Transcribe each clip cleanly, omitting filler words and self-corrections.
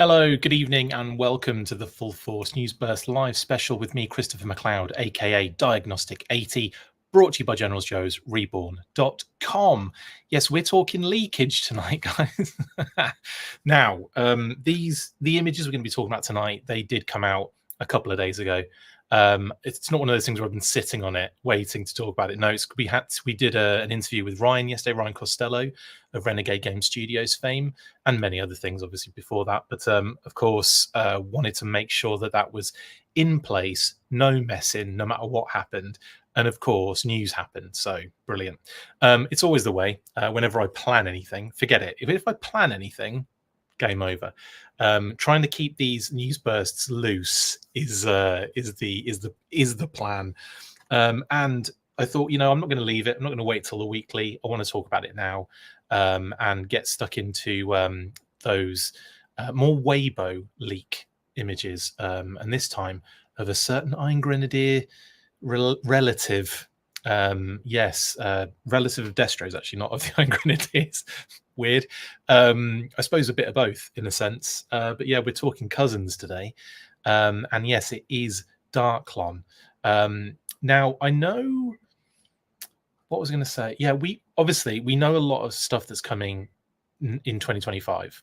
Hello, good evening, and welcome to the Full Force News Burst live special with me, Christopher McLeod AKA Diagnostic 80, brought to you by General Joe's REBORN.com. Yes, we're talking leakage tonight, guys. Now, the images we're going to be talking about tonight, they did come out a couple of days ago. It's not one of those things where I've been sitting on it waiting to talk about it. No, we did an interview with Ryan yesterday, Ryan Costello of Renegade Game Studios fame, and many other things obviously before that. But of course, wanted to make sure that that was in place, no messing, no matter what happened. And of course, news happened. So brilliant. It's always the way. Whenever I plan anything, forget it. If I plan anything, game over. Trying to keep these news bursts loose is the plan. And I thought, I'm not going to leave it. I'm not going to wait till the weekly. I want to talk about it now and get stuck into those more Weibo leak images, and this time of a certain Iron Grenadier relative. Relative of Destro's, actually, not of the Iron Grenadiers. Weird. I suppose a bit of both in a sense. But yeah, we're talking cousins today. And yes, it is Darklon. Now, I know what was I going to say. Yeah, we know a lot of stuff that's coming in 2025.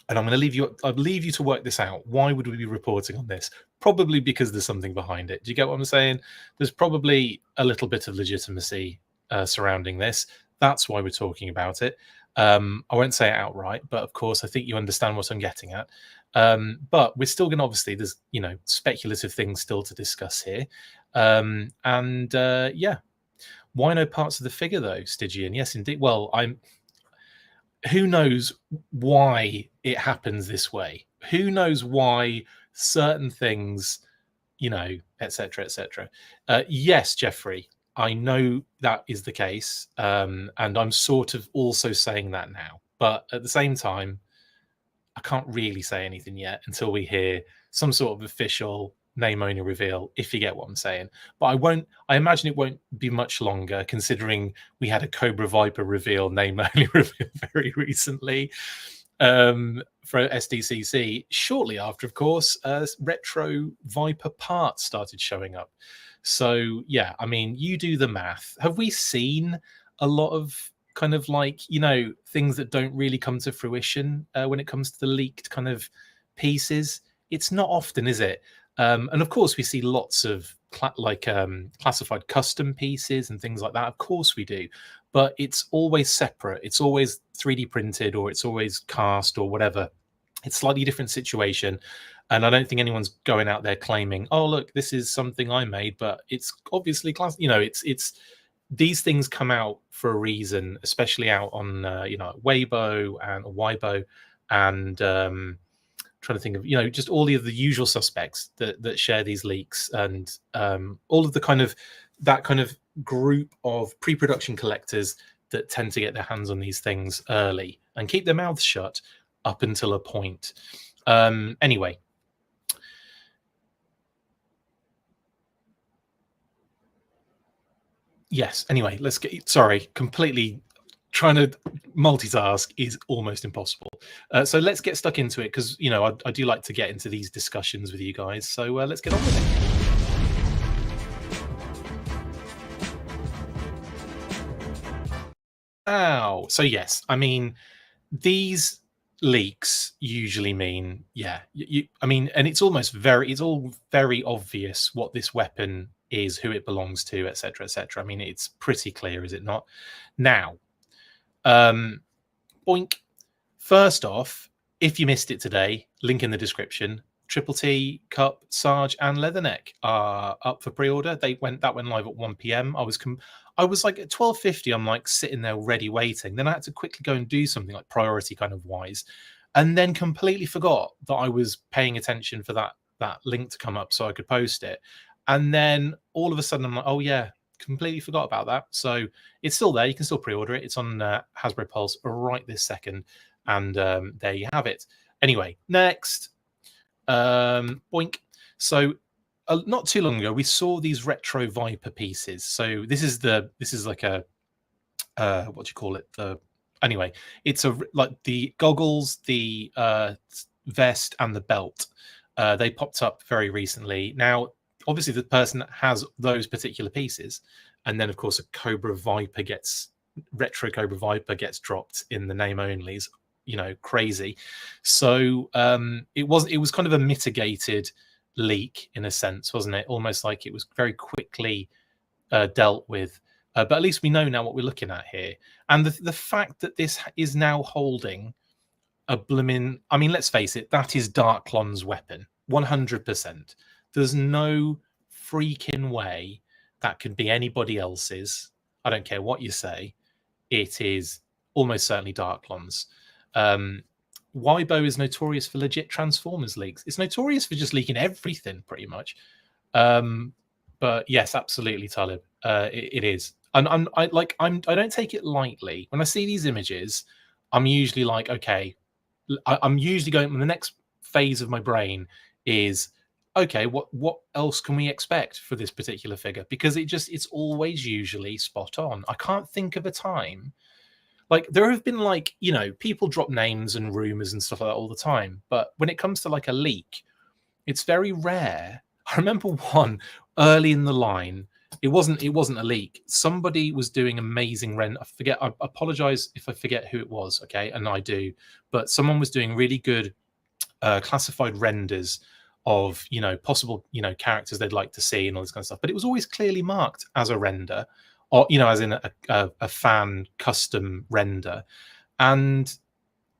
And I'll leave you to work this out. Why would we be reporting on this? Probably because there's something behind it. Do you get what I'm saying? There's probably a little bit of legitimacy surrounding this. That's why we're talking about it. I won't say it outright, but of course, I think you understand what I'm getting at. But we're still going to, obviously, there's, speculative things still to discuss here. Yeah. Why no parts of the figure, though, Stygian? Yes, indeed. Well, who knows why it happens this way? Who knows why certain things, etc., etc. Yes, Jeffrey, I know that is the case, and I'm sort of also saying that now. But at the same time, I can't really say anything yet until we hear some sort of official name-only reveal, if you get what I'm saying. But I imagine it won't be much longer, considering we had a Cobra Viper reveal, name-only reveal very recently for SDCC. Shortly after, of course, retro Viper parts started showing up. So, yeah, you do the math. Have we seen a lot of kind of things that don't really come to fruition when it comes to the leaked kind of pieces? It's not often, is it? And of course, we see lots of classified custom pieces and things like that. Of course we do. But it's always separate. It's always 3D printed, or it's always cast, or whatever. It's a slightly different situation. And I don't think anyone's going out there claiming, oh, look, this is something I made, but it's obviously class. It's these things come out for a reason, especially out on Weibo and Weibo, and trying to think of just all the usual suspects that share these leaks, and all of the kind of group of pre-production collectors that tend to get their hands on these things early and keep their mouths shut up until a point. Anyway. Yes. Anyway, let's get. Sorry, completely trying to multitask is almost impossible. So let's get stuck into it, because I do like to get into these discussions with you guys. So let's get on with it. Ow. So yes, these leaks usually mean, and it's all very obvious what this weapon is, who it belongs to, etc., etc. It's pretty clear, is it not? Now, boink. First off, if you missed it today, link in the description. Triple T, Cup, Sarge, and Leatherneck are up for pre-order. That went live at 1 p.m. I was like at 12:50. I'm like sitting there ready, waiting. Then I had to quickly go and do something like priority kind of wise, and then completely forgot that I was paying attention for that link to come up so I could post it. And then all of a sudden I'm like, oh yeah, completely forgot about that. So it's still there. You can still pre-order it. It's on Hasbro Pulse right this second, and there you have it. Anyway, next. Boink. So not too long ago, we saw these retro Viper pieces. So this is like a what do you call it? Anyway, it's like the goggles, the vest and the belt. They popped up very recently. Now, obviously, the person has those particular pieces, and then of course a retro Cobra Viper gets dropped in the name onlys. Crazy. So it was kind of a mitigated leak in a sense, wasn't it? Almost like it was very quickly dealt with. But at least we know now what we're looking at here. And the fact that this is now holding a blooming... I mean, let's face it, that is Darklon's weapon. 100%. There's no freaking way that could be anybody else's. I don't care what you say. It is almost certainly Darklon's. Weibo is notorious for legit Transformers leaks. It's notorious for just leaking everything, pretty much. But yes, absolutely, Talib. It is. And I don't take it lightly. When I see these images, I'm usually like, okay, I'm usually going, the next phase of my brain is, okay, what else can we expect for this particular figure? Because it's always usually spot on. I can't think of a time. Like, there have been, like, people drop names and rumors and stuff like that all the time. But when it comes to like a leak, it's very rare. I remember one early in the line. It wasn't a leak. Somebody was doing amazing I apologize if I forget who it was. Okay, and I do. But someone was doing really good classified renders of possible characters they'd like to see and all this kind of stuff. But it was always clearly marked as a render, or as in a fan custom render. And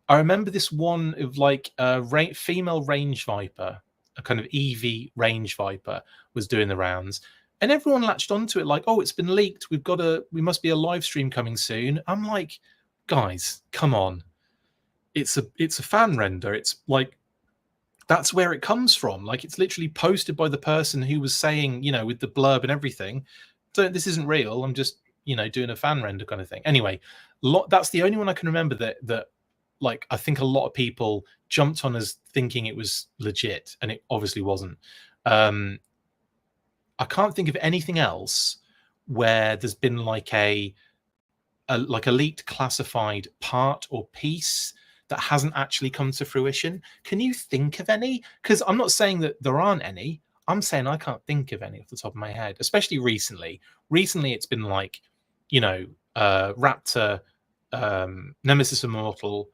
I remember this one of like a female range viper, a kind of EV range viper, was doing the rounds, and everyone latched onto it like, oh, it's been leaked. We must be a live stream coming soon. I'm like, guys, come on. It's a fan render. It's like, that's where it comes from. Like, it's literally posted by the person who was saying, with the blurb and everything, so this isn't real. I'm just, doing a fan render kind of thing. Anyway, that's the only one I can remember that like, I think a lot of people jumped on as thinking it was legit, and it obviously wasn't. I can't think of anything else where there's been like a leaked classified part or piece that hasn't actually come to fruition. Can you think of any? Because I'm not saying that there aren't any. I'm saying I can't think of any off the top of my head, especially recently. Recently, it's been like, Raptor, Nemesis Immortal,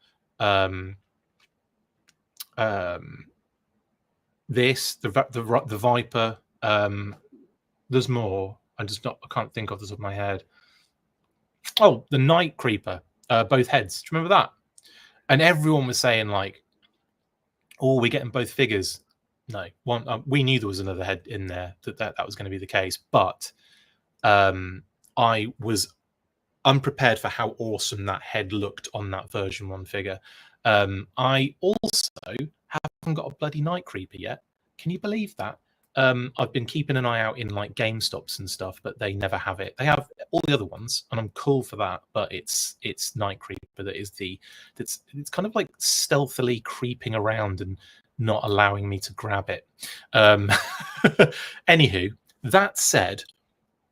this, the Viper. There's more. I can't think off the top of my head. Oh, the Night Creeper, both heads. Do you remember that? And everyone was saying like, "Oh, we're getting both figures." No, one. We knew there was another head in there. That was going to be the case, but I was unprepared for how awesome that head looked on that version 1 figure. I also haven't got a bloody Night Creeper yet. Can you believe that? I've been keeping an eye out in like GameStops and stuff, but they never have it. They have all the other ones, and I'm cool for that. But it's Night Creeper that is it's kind of like stealthily creeping around and not allowing me to grab it. Anywho, that said,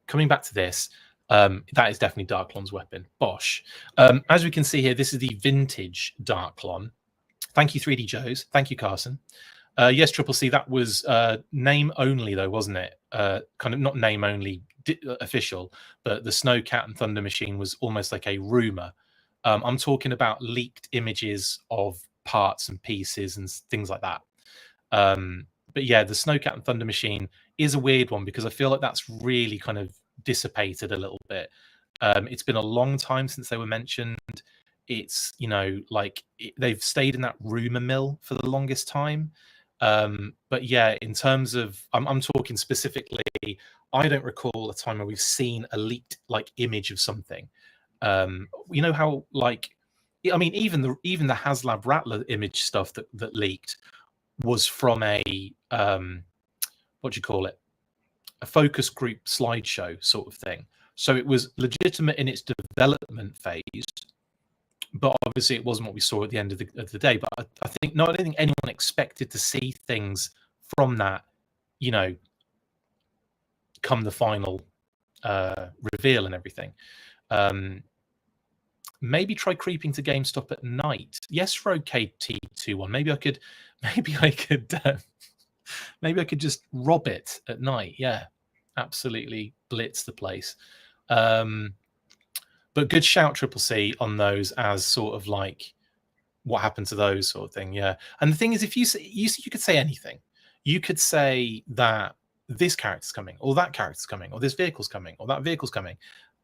coming back to this, that is definitely Darklon's weapon. Bosh. As we can see here, this is the vintage Darklon. Thank you, 3D Joes. Thank you, Carson. Yes, Triple C, that was name only, though, wasn't it? Kind of not name only official, but the Snowcat and Thunder Machine was almost like a rumor. I'm talking about leaked images of parts and pieces and things like that. But yeah, the Snowcat and Thunder Machine is a weird one because I feel like that's really kind of dissipated a little bit. It's been a long time since they were mentioned. It's, they've stayed in that rumor mill for the longest time. But yeah, in terms of, I'm talking specifically, I don't recall a time where we've seen a leaked image of something. You know how I mean, even the HasLab Rattler image stuff that leaked was from a what do you call it? A focus group slideshow sort of thing. So it was legitimate in its development phase, but obviously it wasn't what we saw at the end of the day. But I don't think anyone expected to see things from that, come the final reveal and everything. Maybe try creeping to GameStop at night. Yes, Rogue KT21. Maybe I could maybe I could just rob it at night. Yeah, absolutely blitz the place. But good shout, Triple C, on those as sort of like what happened to those sort of thing. Yeah, and the thing is, if you could say anything, you could say that this character's coming, or that character's coming, or this vehicle's coming, or that vehicle's coming,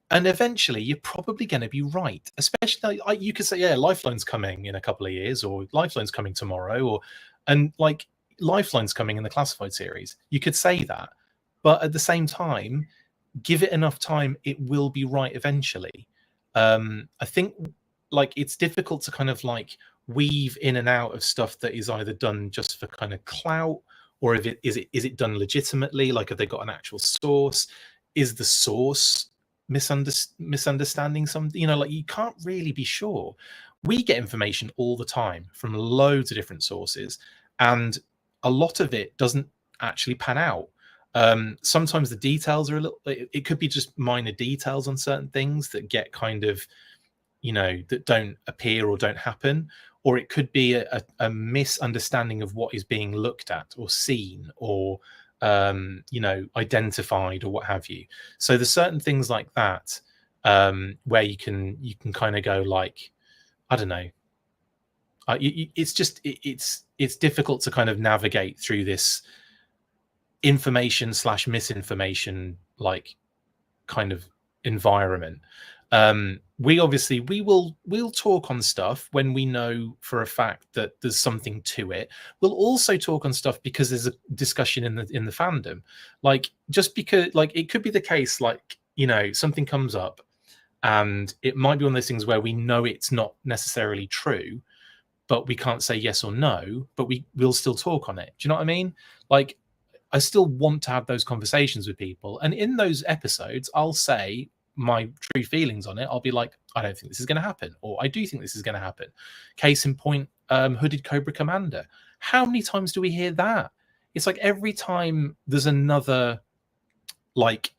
and eventually you're probably going to be right. Especially like you could say, yeah, Lifeline's coming in a couple of years, or Lifeline's coming tomorrow, or and like Lifeline's coming in the Classified series. You could say that, but at the same time, give it enough time, it will be right eventually. I think like it's difficult to kind of like weave in and out of stuff that is either done just for kind of clout, or if it is it done legitimately, like have they got an actual source, is the source misunderstanding something, like you can't really be sure. We get information all the time from loads of different sources, and a lot of it doesn't actually pan out. Sometimes the details are a little, it could be just minor details on certain things that get kind of, that don't appear or don't happen, or it could be a misunderstanding of what is being looked at or seen or identified or what have you. So there's certain things like that where you can kind of go like, I don't know, it's just it's difficult to kind of navigate through this information / misinformation like kind of environment. We'll talk on stuff when we know for a fact that there's something to it. We'll also talk on stuff because there's a discussion in the fandom. Like just because like it could be the case, like something comes up and it might be one of those things where we know it's not necessarily true, but we can't say yes or no, but we'll still talk on it. Do you know what I mean? Like I still want to have those conversations with people. And in those episodes, I'll say my true feelings on it. I'll be like, I don't think this is going to happen, or I do think this is going to happen. Case in point, Hooded Cobra Commander. How many times do we hear that? It's like every time there's another like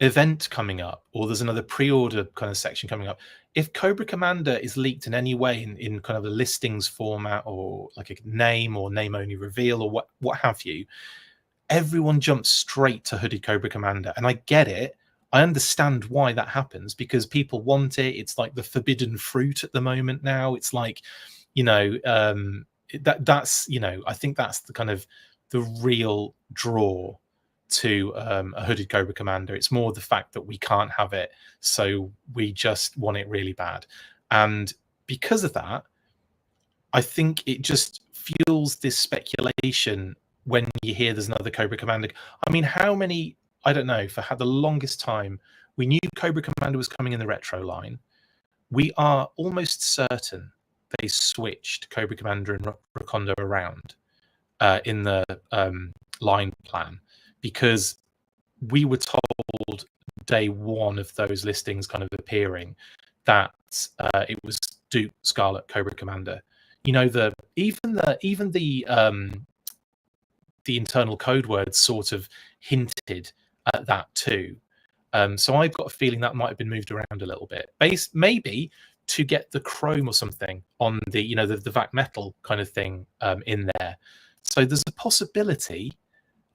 event coming up, or there's another pre-order kind of section coming up. If Cobra Commander is leaked in any way in kind of a listings format, or like a name or name only reveal, or what have you, everyone jumps straight to Hooded Cobra Commander. And I get it. I understand why that happens, because people want it. It's like the forbidden fruit at the moment now. It's like, that's, I think that's the kind of the real draw to a Hooded Cobra Commander. It's more the fact that we can't have it, so we just want it really bad. And because of that, I think it just fuels this speculation when you hear there's another Cobra Commander. I mean, how many, I don't know, for the longest time, we knew Cobra Commander was coming in the retro line. We are almost certain they switched Cobra Commander and Rakondo around in the line plan, because we were told day one of those listings kind of appearing that it was Duke Scarlet Cobra Commander. Even the internal code words sort of hinted at that too. So I've got a feeling that might have been moved around a little bit, maybe to get the chrome or something on the the VAC metal kind of thing in there. So there's a possibility.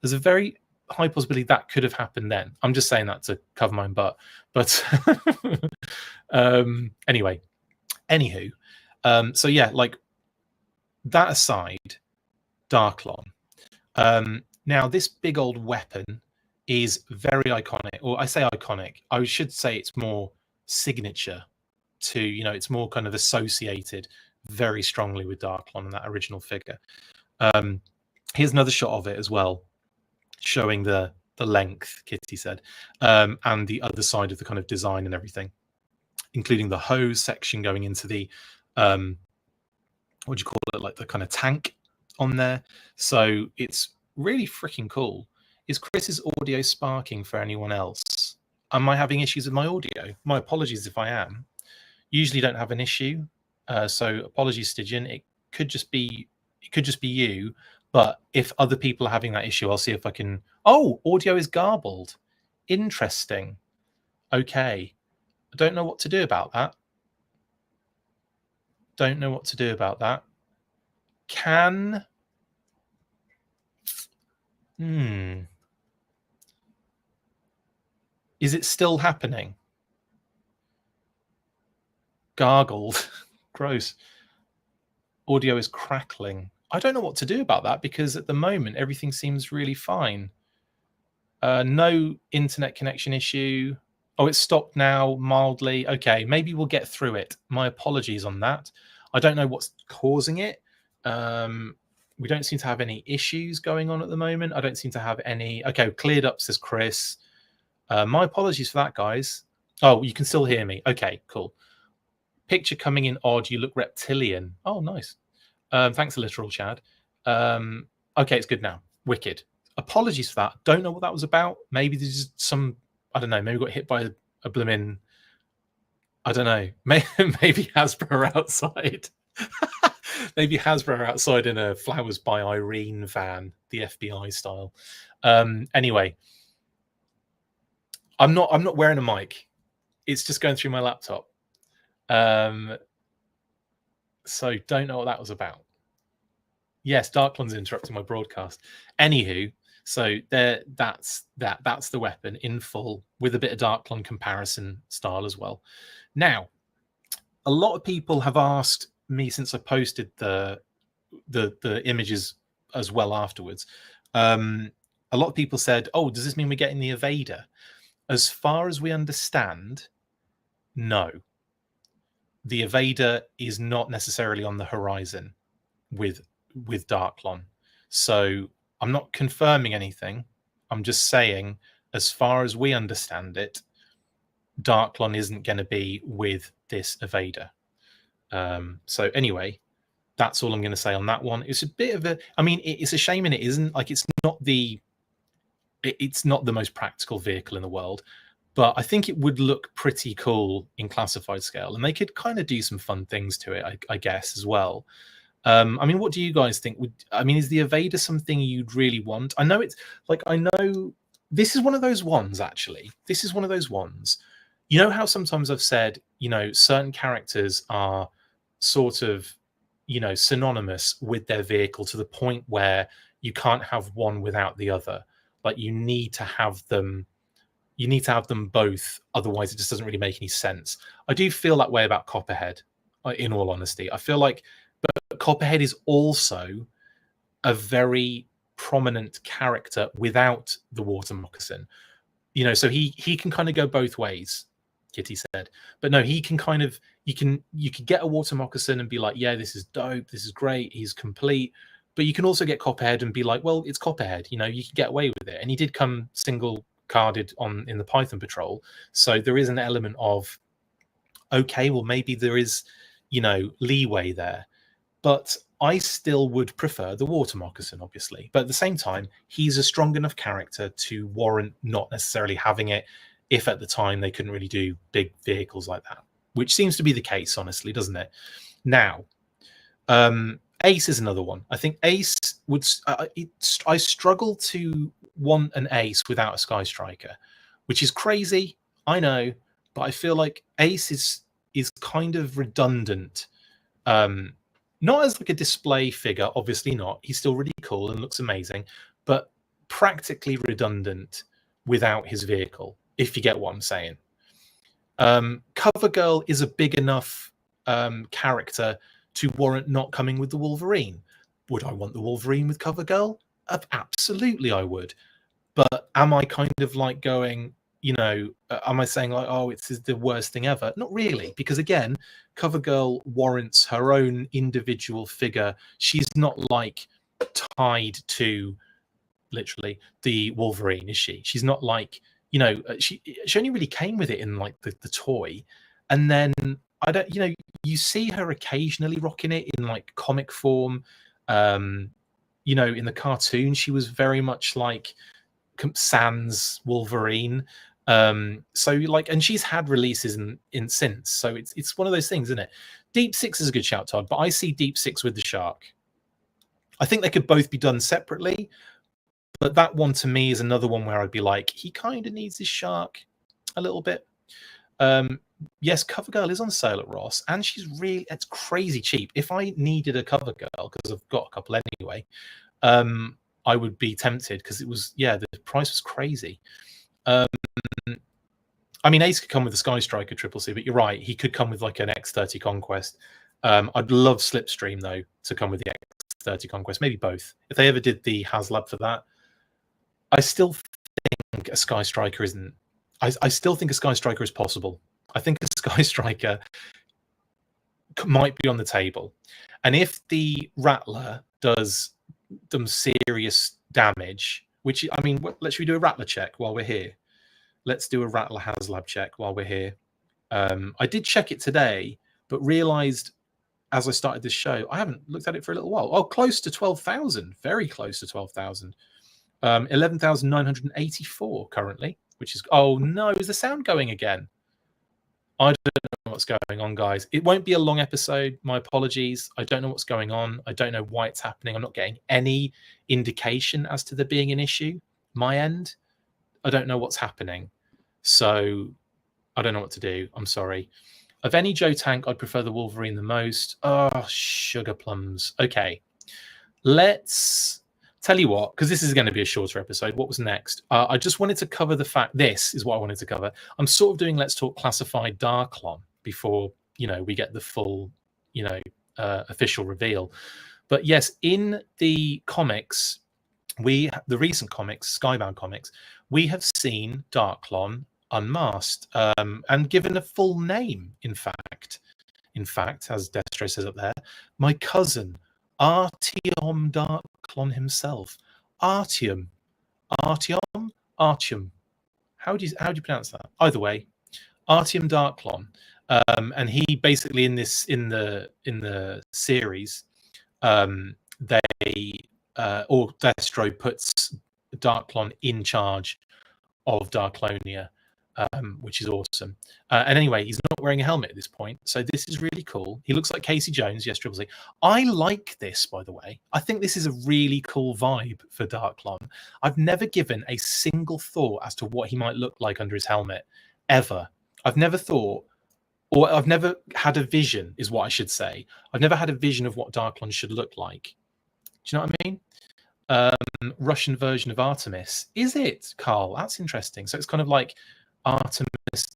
There's a very high possibility that could have happened then. I'm just saying that to cover my own butt. But anyway, anywho, so yeah, like that aside, Darklon. Now this big old weapon is very iconic, or I say iconic, I should say it's more signature to, it's more kind of associated very strongly with Darklon and that original figure. Here's another shot of it as well, showing the length, Kitty said, and the other side of the kind of design and everything, including the hose section going into the what do you call it, like the kind of tank on there. So it's really freaking cool. Is Chris's audio sparking for anyone else? Am I having issues with my audio? My apologies if I am. Usually don't have an issue, so apologies, Stygian. It could just be you. But if other people are having that issue, I'll see if I can. Oh, audio is garbled. Interesting. Okay. I don't know what to do about that. Don't know what to do about that. Can Is it still happening? Gargled. Gross. Audio is crackling. I don't know what to do about that because at the moment everything seems really fine. No internet connection issue. Oh, it's stopped now mildly. Okay, maybe we'll get through it. My apologies on that. I don't know what's causing it. We don't seem to have any issues going on at the moment. I don't seem to have any. Okay, cleared up, says Chris. My apologies for that, guys. Oh, you can still hear me. Okay, cool. Picture coming in odd. You look reptilian. Oh, nice. Thanks, literal Chad. Okay, it's good now. Wicked. Apologies for that. Don't know what that was about. Maybe there's just some, I don't know, maybe got hit by a blimmin', I don't know. Maybe Hasbro outside. Maybe Hasbro outside in a Flowers by Irene van, the FBI style. Anyway, I'm not wearing a mic. It's just going through my laptop. So don't know what that was about. Yes, Darklon's interrupting my broadcast. Anywho, so that's the weapon in full with a bit of Darklon comparison style as well. Now, a lot of people have asked me since I posted the images as well afterwards. A lot of people said, "Oh, does this mean we're getting the Evader?" As far as we understand, no. The Evader is not necessarily on the horizon with Darklon. So I'm not confirming anything. I'm just saying, as far as we understand it, Darklon isn't going to be with this Evader. So anyway, that's all I'm going to say on that one. It's a bit of a, I mean, it's a shame and it isn't. Like, it's not the most practical vehicle in the world, but I think it would look pretty cool in classified scale, and they could kind of do some fun things to it, I guess, as well. I mean, what do you guys think? Is the Evader something you'd really want? I know it's like, I know this is one of those ones, actually. This is one of those ones. You know how sometimes I've said, certain characters are sort of, synonymous with their vehicle to the point where you can't have one without the other. Like, you need to have them both, otherwise it just doesn't really make any sense. I do feel that way about Copperhead, in all honesty. I feel like, but Copperhead is also a very prominent character without the water moccasin. So he can kind of go both ways, Kitty said. But no, he can kind of, you could get a water moccasin and be like, yeah, this is dope, this is great, he's complete. But you can also get Copperhead and be like, well, it's Copperhead, you can get away with it. And he did come single carded in the Python Patrol. So there is an element of, okay, well, maybe there is, leeway there. But I still would prefer the water moccasin, obviously. But at the same time, he's a strong enough character to warrant not necessarily having it if at the time they couldn't really do big vehicles like that, which seems to be the case, honestly, doesn't it? Now, Ace is another one. I think Ace would... I struggle to want an Ace without a Sky Striker, which is crazy, I know, but I feel like Ace is kind of redundant. Not as like a display figure, obviously not. He's still really cool and looks amazing, but practically redundant without his vehicle, if you get what I'm saying. CoverGirl is a big enough character to warrant not coming with the Wolverine. Would I want the Wolverine with CoverGirl? Absolutely, I would. But am I kind of like going, am I saying like, oh, it's the worst thing ever? Not really, because again, CoverGirl warrants her own individual figure. She's not like tied to literally the Wolverine, is she? She's not like, she only really came with it in like the toy, and then I don't, you see her occasionally rocking it in like comic form. In the cartoon, she was very much like Sans Wolverine. So like, and she's had releases in since, so it's one of those things, isn't it? Deep Six is a good shout, Todd, but I see Deep Six with the Shark. I think they could both be done separately, but that one to me is another one where I'd be like, he kind of needs his Shark a little bit. Yes, CoverGirl is on sale at Ross, and it's crazy cheap. If I needed a CoverGirl, because I've got a couple anyway, I would be tempted, because it was, yeah, the price was crazy. I mean, Ace could come with a Sky Striker Triple C, but you're right, he could come with like an X30 Conquest. I'd love Slipstream though to come with the X30 Conquest, maybe both. If they ever did the HasLab for that, I still think a Sky Striker isn't. I still think a Sky Striker is possible. I think a Sky Striker might be on the table, and if the Rattler does some serious damage, which, I mean, should we do a Rattler check while we're here? Let's do a Rattler HasLab check while we're here. I did check it today, but realized as I started this show, I haven't looked at it for a little while. Oh, close to 12,000, very close to 12,000. 11,984 currently, which is, oh no, is the sound going again? I don't know what's going on, guys. It won't be a long episode. My apologies. I don't know what's going on. I don't know why it's happening. I'm not getting any indication as to there being an issue. My end, I don't know what's happening. So I don't know what to do. I'm sorry. Of any Joe tank, I'd prefer the Wolverine the most. Oh, sugar plums. Okay. Let's tell you what, because this is going to be a shorter episode. What was next? I just wanted to cover the fact, this is what I wanted to cover. I'm sort of doing Let's Talk Classified Darklon before, we get the full, official reveal. But yes, in the comics, the recent comics, Skybound comics, we have seen Darklon unmasked and given a full name. In fact, as Destro says up there, my cousin Artyom Darklon himself. Artyom. How do you pronounce that? Either way, Artyom Darklon. And he basically in the series, Destro puts Darklon in charge of Darklonia, which is awesome. And anyway, he's not wearing a helmet at this point, so this is really cool. He looks like Casey Jones. Yes, Triple C. I like this, by the way. I think this is a really cool vibe for Darklon. I've never given a single thought as to what he might look like under his helmet, ever. I've never thought, or I've never had a vision, is what I should say. I've never had a vision of what Darklon should look like. Do you know what I mean? Russian version of Artemis. Is it, Carl? That's interesting. So it's kind of like Artemis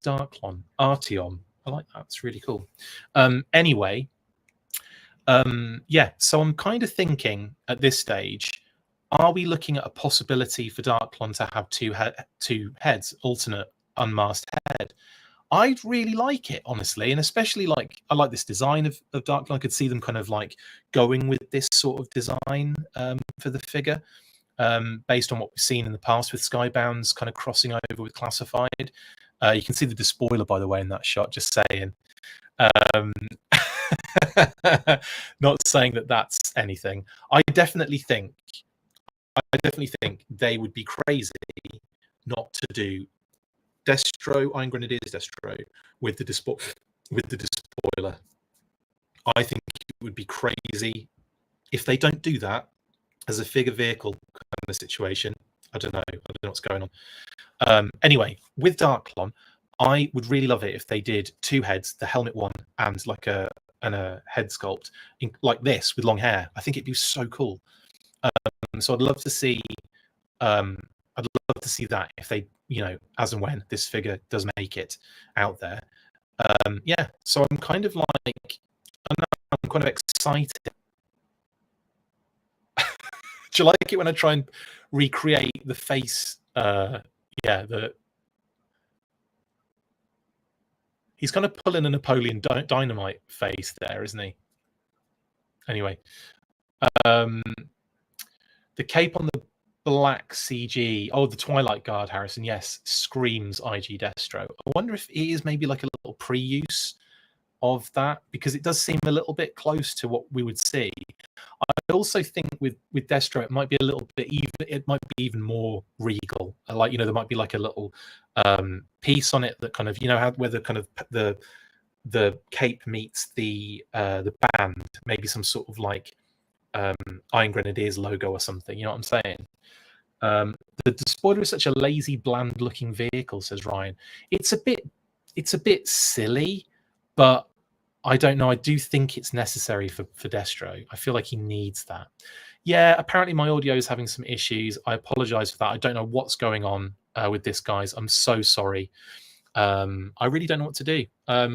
Darklon. Artyom. I like that. It's really cool. Anyway, yeah, so I'm kind of thinking at this stage, are we looking at a possibility for Darklon to have two heads, alternate unmasked head? I'd really like it, honestly, and especially I like this design of Darklon. I could see them kind of like going with this sort of design for the figure, based on what we've seen in the past with Skybounds kind of crossing over with Classified. You can see the despoiler, by the way, in that shot, just saying. Not saying that that's anything. I definitely think they would be crazy not to do Destro, Iron Grenadiers Destro, with the despoiler. I think it would be crazy if they don't do that as a figure vehicle kind of situation. I don't know what's going on. Anyway, with Darklon, I would really love it if they did two heads, the helmet one and like a head sculpt like this with long hair. I think it'd be so cool. So I'd love to see that if they, as and when this figure does make it out there. Yeah, so I'm kind of like, I'm kind of excited. Do you like it when I try and recreate the face? He's kind of pulling a Napoleon Dynamite face there, isn't he? Anyway, the cape on the black CG. Oh, the Twilight Guard, Harrison. Yes, screams IG Destro. I wonder if it is maybe like a little pre-use of that, because it does seem a little bit close to what we would see. I also think with Destro, it might be a little bit even more regal. Like, there might be like a little piece on it that kind of, where the kind of the cape meets the band, maybe some sort of like Iron Grenadiers logo or something. You know what I'm saying? The despoiler is such a lazy, bland-looking vehicle, says Ryan. It's a bit silly, but I don't know. I do think it's necessary for Destro. I feel like he needs that. Yeah, apparently my audio is having some issues. I apologize for that. I don't know what's going on with this, guys. I'm so sorry. I really don't know what to do.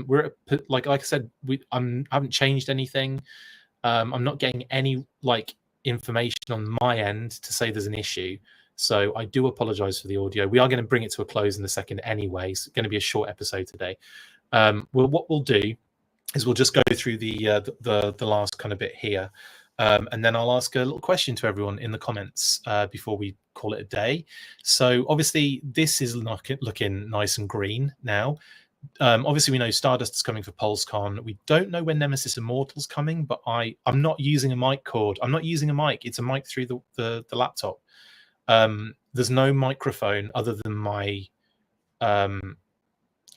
We're like I said, I haven't changed anything. I'm not getting any like information on my end to say there's an issue. So I do apologize for the audio. We are going to bring it to a close in a second anyway. It's going to be a short episode today. What we'll do is we'll just go through the last kind of bit here. And then I'll ask a little question to everyone in the comments before we call it a day. So obviously this is looking nice and green now. Obviously we know Stardust is coming for PulseCon. We don't know when Nemesis Immortal's coming, but I'm not using a mic cord. I'm not using a mic. It's a mic through the laptop. There's no microphone other than my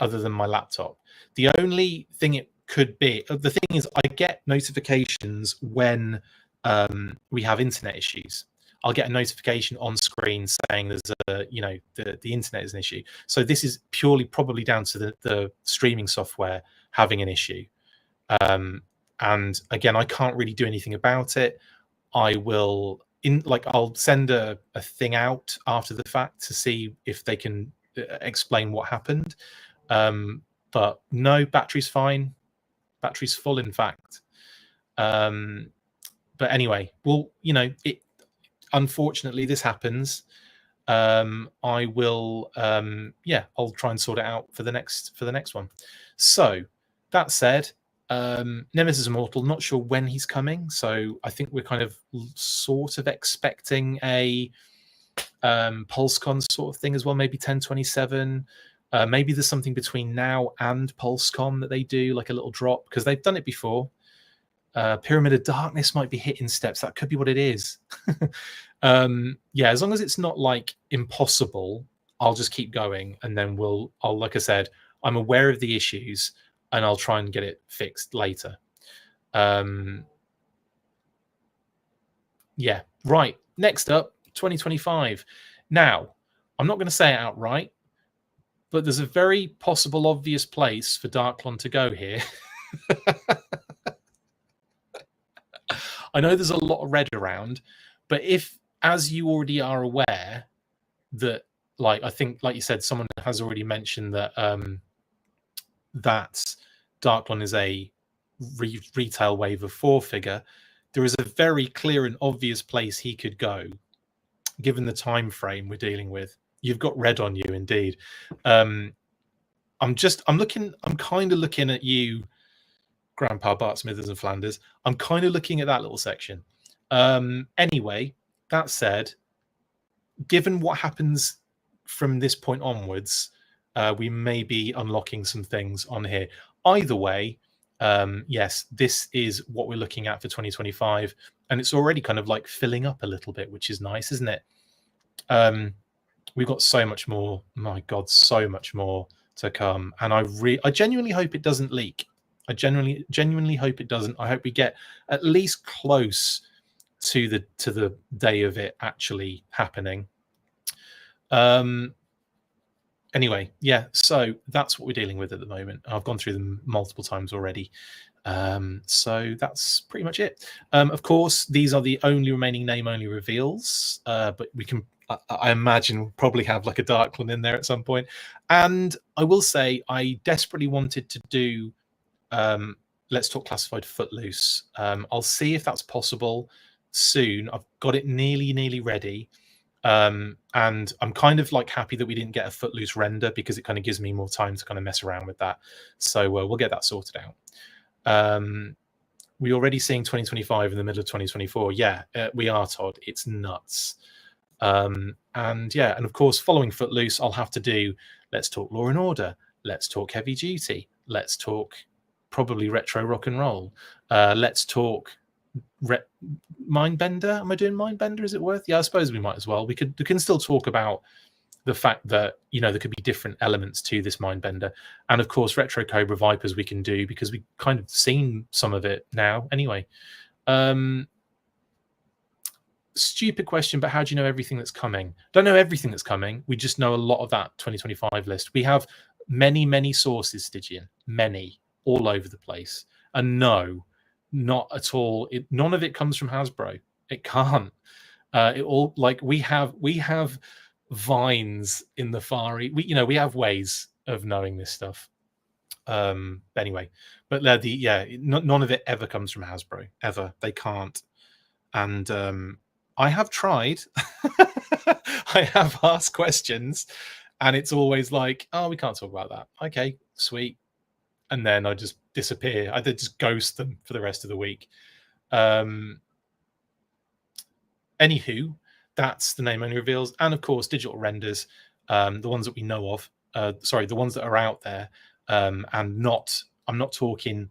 laptop. The only thing it could be, the thing is, I get notifications when we have internet issues. I'll get a notification on screen saying there's the internet is an issue. So this is purely probably down to the streaming software having an issue. And again, I can't really do anything about it. I'll send a thing out after the fact to see if they can explain what happened. But no, battery's fine. Battery's full, in fact. But anyway, well, unfortunately this happens. I will I'll try and sort it out for the next one. So that said, Nemesis Immortal, not sure when he's coming, so I think we're kind of sort of expecting a PulseCon sort of thing as well, maybe 10/27. Maybe there's something between now and PulseCon that they do, like a little drop, because they've done it before. Pyramid of Darkness might be hitting steps. That could be what it is. As long as it's not like impossible, I'll just keep going, and then I'll like I said, I'm aware of the issues, and I'll try and get it fixed later. Right. Next up, 2025. Now, I'm not going to say it outright, but there's a very possible obvious place for Darklon to go here. I know there's a lot of red around, but if, as you already are aware, that, like, I think, like you said, someone has already mentioned that that Darklon is a retail wave of 4 figure, there is a very clear and obvious place he could go, given the time frame we're dealing with. You've got red on you, indeed. I'm kind of looking at you, Grandpa Bart Smithers and Flanders. I'm kind of looking at that little section. Anyway, that said, given what happens from this point onwards, we may be unlocking some things on here. Either way, yes, this is what we're looking at for 2025, and it's already kind of like filling up a little bit, which is nice, isn't it? We've got so much more. My God, so much more to come, and I genuinely hope it doesn't leak. I genuinely hope it doesn't. I hope we get at least close to the day of it actually happening. Anyway, yeah, so that's what we're dealing with at the moment. I've gone through them multiple times already. So that's pretty much it. Of course, these are the only remaining name-only reveals, but we can, I imagine, probably have like a Darklon in there at some point. And I will say, I desperately wanted to do Let's Talk Classified Footloose. I'll see if that's possible soon. I've got it nearly ready. And I'm kind of like happy that we didn't get a Footloose render, because it kind of gives me more time to kind of mess around with that. So we'll get that sorted out. We're already seeing 2025 in the middle of 2024. Yeah, we are, Todd. It's nuts. And of course, following Footloose, I'll have to do Let's Talk Law and Order. Let's talk Heavy Duty. Let's talk probably retro rock and roll. Let's talk Mindbender. Am I doing Mindbender? Is it worth? Yeah, I suppose we might as well. We can still talk about the fact that, there could be different elements to this Mindbender. And of course, Retro Cobra Vipers we can do, because we've kind of seen some of it now. Anyway, stupid question, but how do you know everything that's coming? Don't know everything that's coming. We just know a lot of that 2025 list. We have many sources, Stygian, many, all over the place. And no, not at all. None of it comes from Hasbro. It can't. It all like we have vines in the far east. We have ways of knowing this stuff. Anyway, but none of it ever comes from Hasbro ever. They can't. And I have tried. I have asked questions, and it's always like, oh, we can't talk about that. Okay, sweet. And then I just disappear. I just ghost them for the rest of the week. Anywho, that's the name only reveals, and of course digital renders, the ones that we know of. The ones that are out there, and I'm not talking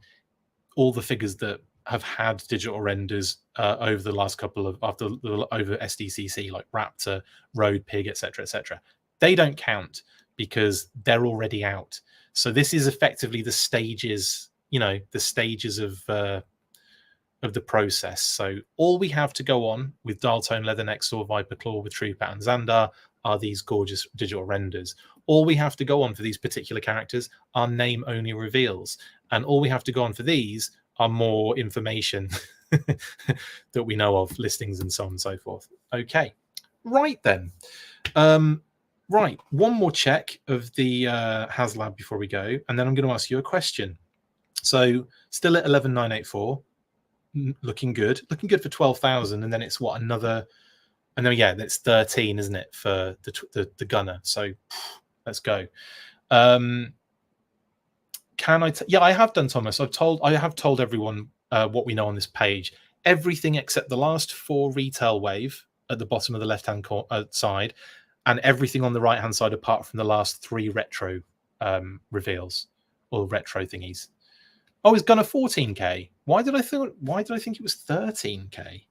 all the figures that have had digital renders over the last couple of over SDCC, like Raptor, Road Pig, etc., etc. They don't count because they're already out. So this is effectively the stages, the stages of the process. So all we have to go on with Dialtone, Leatherneck, Sword Viper, Claw with Trooper and Xandar are these gorgeous digital renders. All we have to go on for these particular characters are name only reveals, and all we have to go on for these are more information that we know of, listings and so on and so forth. Okay, right then. Right, one more check of the HasLab before we go, and then I'm going to ask you a question. So still at 11,984, looking good for 12,000, and then it's what, another, and then that's 13, isn't it, for the gunner? So let's go. Can I? I have done, Thomas. I have told everyone what we know on this page. Everything except the last 4 retail wave at the bottom of the left-hand side, and everything on the right-hand side apart from the last 3 retro reveals or retro thingies. Oh, it's Gunner 14K. Why did I think it was 13K?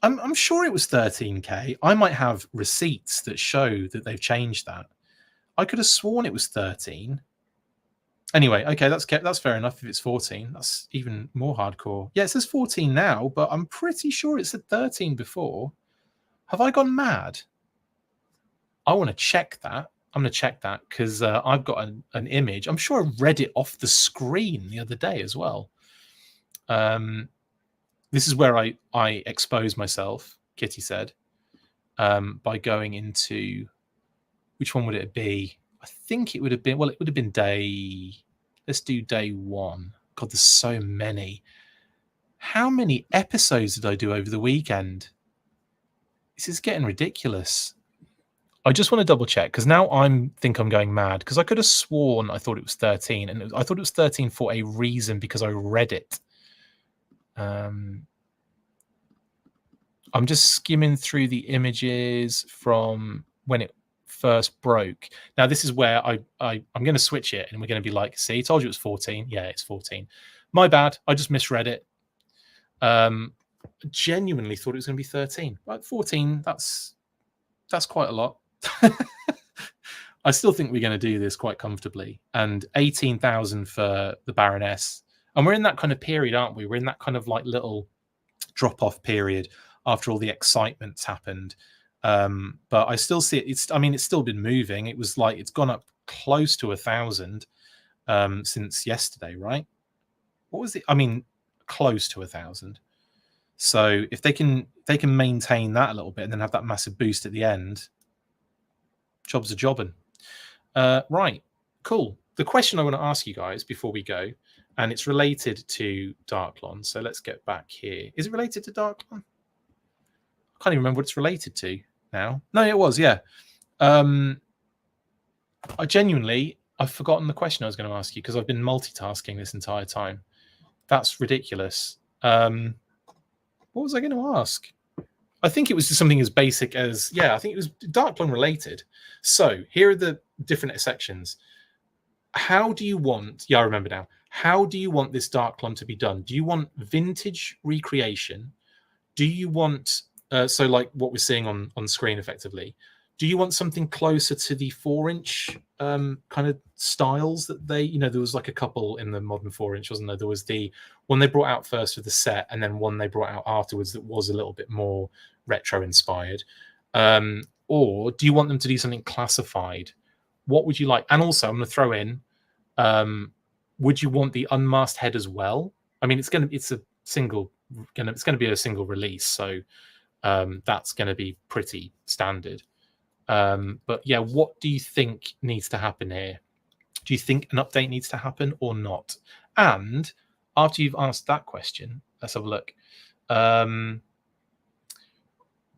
I'm sure it was 13K. I might have receipts that show that they've changed that. I could have sworn it was 13. Anyway, okay, that's fair enough. If it's 14, that's even more hardcore. Yeah, it says 14 now, but I'm pretty sure it said 13 before. Have I gone mad? I want to check that. I'm going to check that because I've got an image. I'm sure I read it off the screen the other day as well. This is where I expose myself, Kitty said, by going into, which one would it be? I think it would have been, it would have been day, let's do day 1. God, there's so many. How many episodes did I do over the weekend? This is getting ridiculous. I just want to double check because now I think I'm going mad because I could have sworn I thought it was 13, and I thought it was 13 for a reason because I read it. I'm just skimming through the images from when it first broke. Now this is where I'm going to switch it, and we're going to be like, see, I told you it was 14. Yeah, it's 14. My bad. I just misread it. Genuinely thought it was going to be 13. But 14, that's quite a lot. I still think we're going to do this quite comfortably. And 18,000 for the Baroness. And we're in that kind of period, aren't we? We're in that kind of like little drop-off period after all the excitement's happened. But I still see it. It's still been moving. It was like it's gone up close to 1,000 since yesterday, right? What was it? Close to 1,000. So if they can maintain that a little bit and then have that massive boost at the end, jobs are jobbing. Right, cool. The question I want to ask you guys before we go, and it's related to Darklon. So let's get back here. Is it related to Darklon? I can't even remember what it's related to now. No, it was, yeah. I've forgotten the question I was going to ask you because I've been multitasking this entire time. That's ridiculous. What was I going to ask? I think it was just something as basic as, I think it was Darklon related. So here are the different sections. How do you want, I remember now. How do you want this Darklon to be done? Do you want vintage recreation? Do you want, so like what we're seeing on screen effectively, do you want something closer to the 4-inch kind of styles that they, there was like a couple in the modern 4-inch, wasn't there? There was the one they brought out first for the set, and then one they brought out afterwards that was a little bit more retro inspired. Or do you want them to do something classified? What would you like? And also, I'm going to throw in, would you want the unmasked head as well? It's a single it's going to be a single release, so that's going to be pretty standard. But yeah, what do you think needs to happen here? Do you think an update needs to happen or not? And after you've asked that question, let's have a look.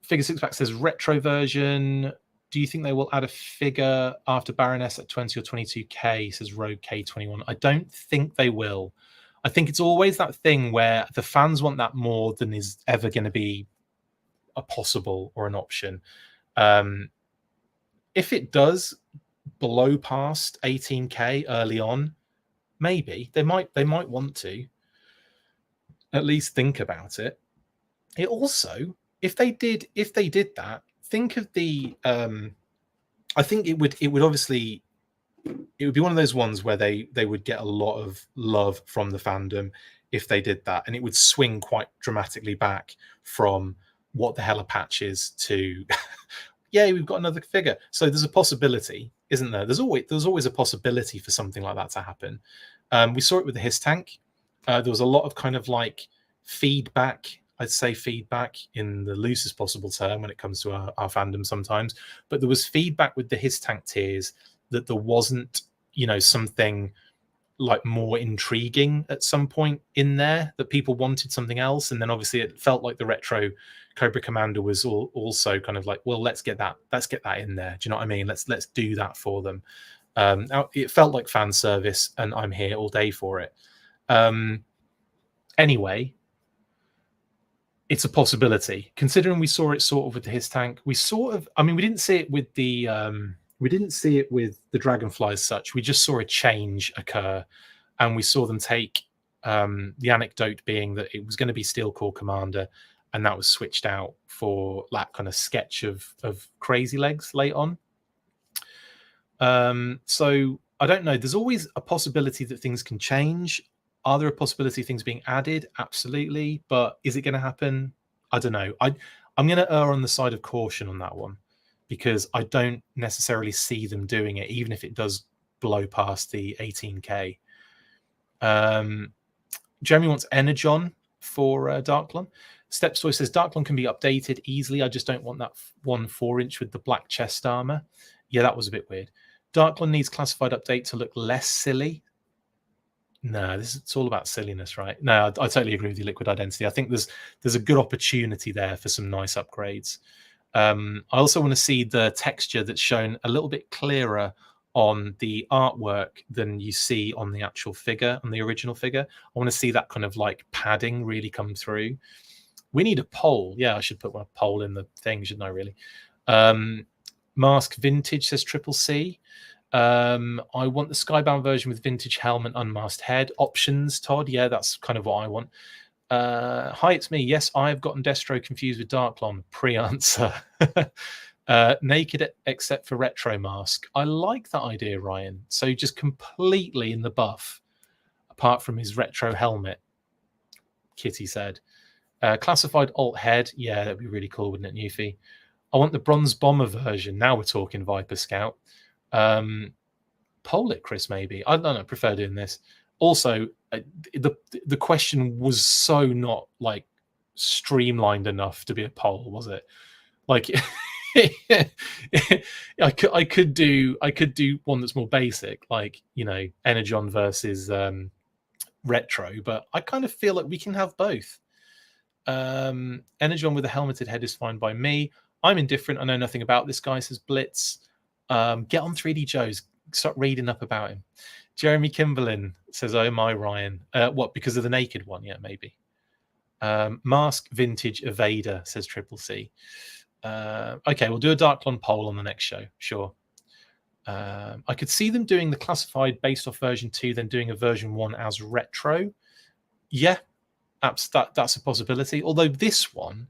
Figure Six Pack says retro version. Do you think they will add a figure after Baroness at 20 or 22k? Says Rogue K21. I don't think they will. I think it's always that thing where the fans want that more than is ever going to be a possible or an option. If it does blow past 18k early on, maybe they might want to at least think about it. It also, if they did that, think of the I think it would obviously, it would be one of those ones where they would get a lot of love from the fandom if they did that, and it would swing quite dramatically back from what the hell are patches to yay, we've got another figure. So there's a possibility, isn't there? There's always a possibility for something like that to happen. We saw it with the Hiss Tank. There was a lot of kind of like feedback, I'd say feedback in the loosest possible term when it comes to our fandom sometimes, but there was feedback with the Hiss Tank tiers that there wasn't, something like more intriguing at some point in there, that people wanted something else. And then obviously it felt like the retro Cobra Commander was also kind of like, well, let's get that in there. Do you know what I mean? Let's do that for them. It felt like fan service, and I'm here all day for it. Anyway, it's a possibility, considering we saw it sort of with the Hiss Tank. We didn't see it with the Dragonfly as such. We just saw a change occur, and we saw them take the anecdote being that it was going to be Steel Core Commander, and that was switched out for that kind of sketch of Crazy Legs late on. So I don't know. There's always a possibility that things can change. Are there a possibility of things being added? Absolutely. But is it going to happen? I don't know. I'm going to err on the side of caution on that one, because I don't necessarily see them doing it, even if it does blow past the 18k. Jeremy wants Energon for Darklon. Stepstoy says Darklon can be updated easily. I just don't want that 1 4-inch with the black chest armor. Yeah, that was a bit weird. Darklon needs classified update to look less silly. No, it's all about silliness, right? No, I totally agree with you, Liquid Identity. I think there's a good opportunity there for some nice upgrades. I also want to see the texture that's shown a little bit clearer on the artwork than you see on the actual figure, on the original figure. I want to see that kind of like padding really come through. We need a poll. Yeah, I should put a poll in the thing, shouldn't I, really? Mask Vintage says Triple C. I want the Skybound version with vintage helmet, unmasked head. Options, Todd. Yeah, that's kind of what I want. Hi, it's me. Yes, I have gotten Destro confused with Darklon. Pre-answer. Naked except for retro mask. I like that idea, Ryan. So just completely in the buff, apart from his retro helmet. Kitty said. Classified alt head. Yeah, that'd be really cool, wouldn't it, Newfie? I want the bronze bomber version. Now we're talking, Viper Scout. Poll it, Chris, maybe. I don't know. I prefer doing this. Also, the question was so not like streamlined enough to be a poll, was it? Like, I could do one that's more basic, like, Energon versus retro, but I kind of feel like we can have both. Energon with a helmeted head is fine by me. I'm indifferent. I know nothing about this guy, says Blitz. Get on 3D Joe's. Start reading up about him. Jeremy Kimberlin says, oh my, Ryan. What, because of the naked one? Yeah, maybe. Mask Vintage Evader, says Triple C. Okay, we'll do a Darklon poll on the next show. Sure. I could see them doing the classified based off version 2, then doing a version 1 as retro. Yeah, that's a possibility. Although this one,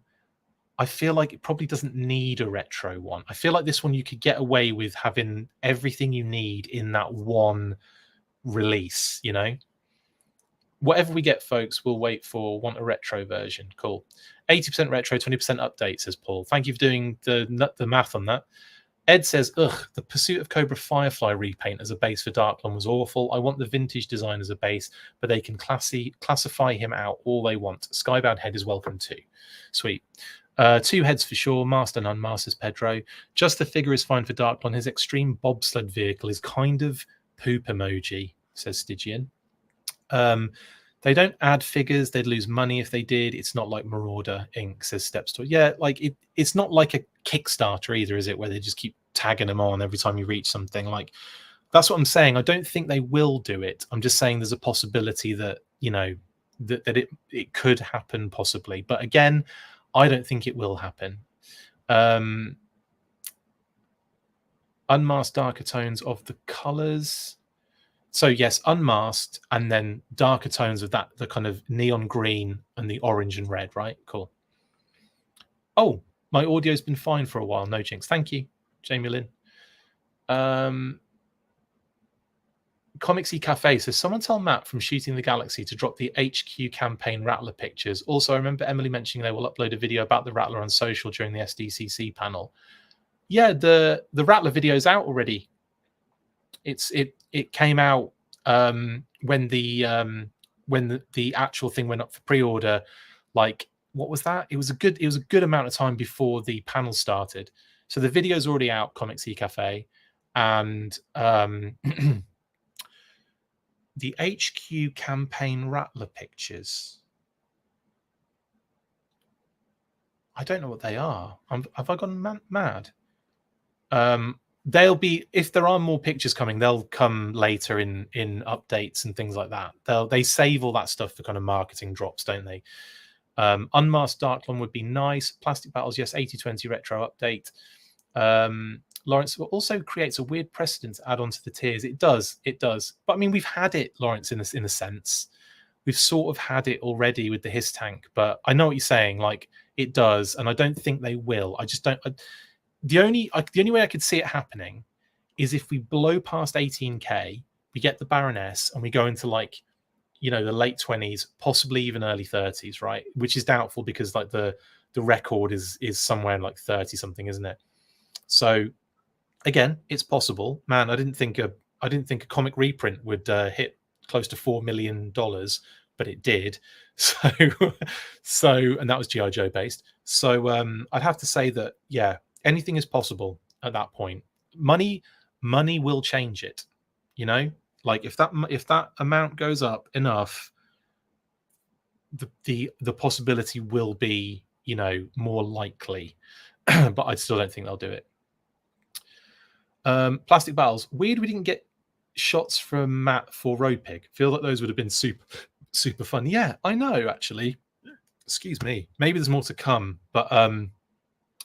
I feel like it probably doesn't need a retro one. I feel like this one you could get away with having everything you need in that one release, Whatever we get, folks, we'll wait for. Want a retro version. Cool. 80% retro, 20% update, says Paul. Thank you for doing the math on that. Ed says, ugh, the Pursuit of Cobra Firefly repaint as a base for Darklon was awful. I want the vintage design as a base, but they can classify him out all they want. Skybound head is welcome too. Sweet. 2 heads for sure. Master and unmastered Pedro. Just the figure is fine for Darklon. His extreme bobsled vehicle is kind of poop emoji, says Stygian. They don't add figures. They'd lose money if they did. It's not like Marauder Inc., says Stepstore. Yeah, like it's not like a Kickstarter either, is it? Where they just keep tagging them on every time you reach something. Like, that's what I'm saying. I don't think they will do it. I'm just saying there's a possibility that, you know, that it could happen possibly. But again, I don't think it will happen. Unmasked darker tones of the colors. So yes, unmasked, and then darker tones of that, the kind of neon green and the orange and red, right? Cool. Oh, my audio's been fine for a while. No jinx. Thank you, Jamie Lynn. Comicsy Cafe says, someone tell Matt from Shooting the Galaxy to drop the HQ campaign Rattler pictures. Also, I remember Emily mentioning they will upload a video about the Rattler on social during the SDCC panel. Yeah, the Rattler video is out already. It came out when the actual thing went up for pre-order. Like, what was that? It was a good amount of time before the panel started. So the video's already out, Comicsy Cafe, and the HQ campaign Rattler pictures. I don't know what they are. Have I gone mad? They'll be, if there are more pictures coming, they'll come later in updates and things like that. They save all that stuff for kind of marketing drops, don't they? Unmasked Darklon would be nice. Plastic Battles, yes. 8020 retro update. Lawrence also creates a weird precedent to add on to the tiers. It does. But I mean, we've had it, Lawrence, in a sense. We've sort of had it already with the His Tank. But I know what you're saying. Like, it does, and I don't think they will. I just don't. The only way I could see it happening is if we blow past 18k, we get the Baroness, and we go into, like, you know, the late 20s, possibly even early 30s, right? Which is doubtful because, like, the record is somewhere like 30 something, isn't it? So again, it's possible. Man, I didn't think a comic reprint would hit close to $4 million, but it did. So and that was G.I. Joe based. So I'd have to say that, yeah, anything is possible at that point. Money will change it, you know. Like, if that amount goes up enough, the possibility will be, you know, more likely. But I still don't think they'll do it. Plastic Battles. Weird we didn't get shots from Matt for Road Pig. Feel that those would have been super fun. Yeah, I know, actually. Excuse me. Maybe there's more to come, but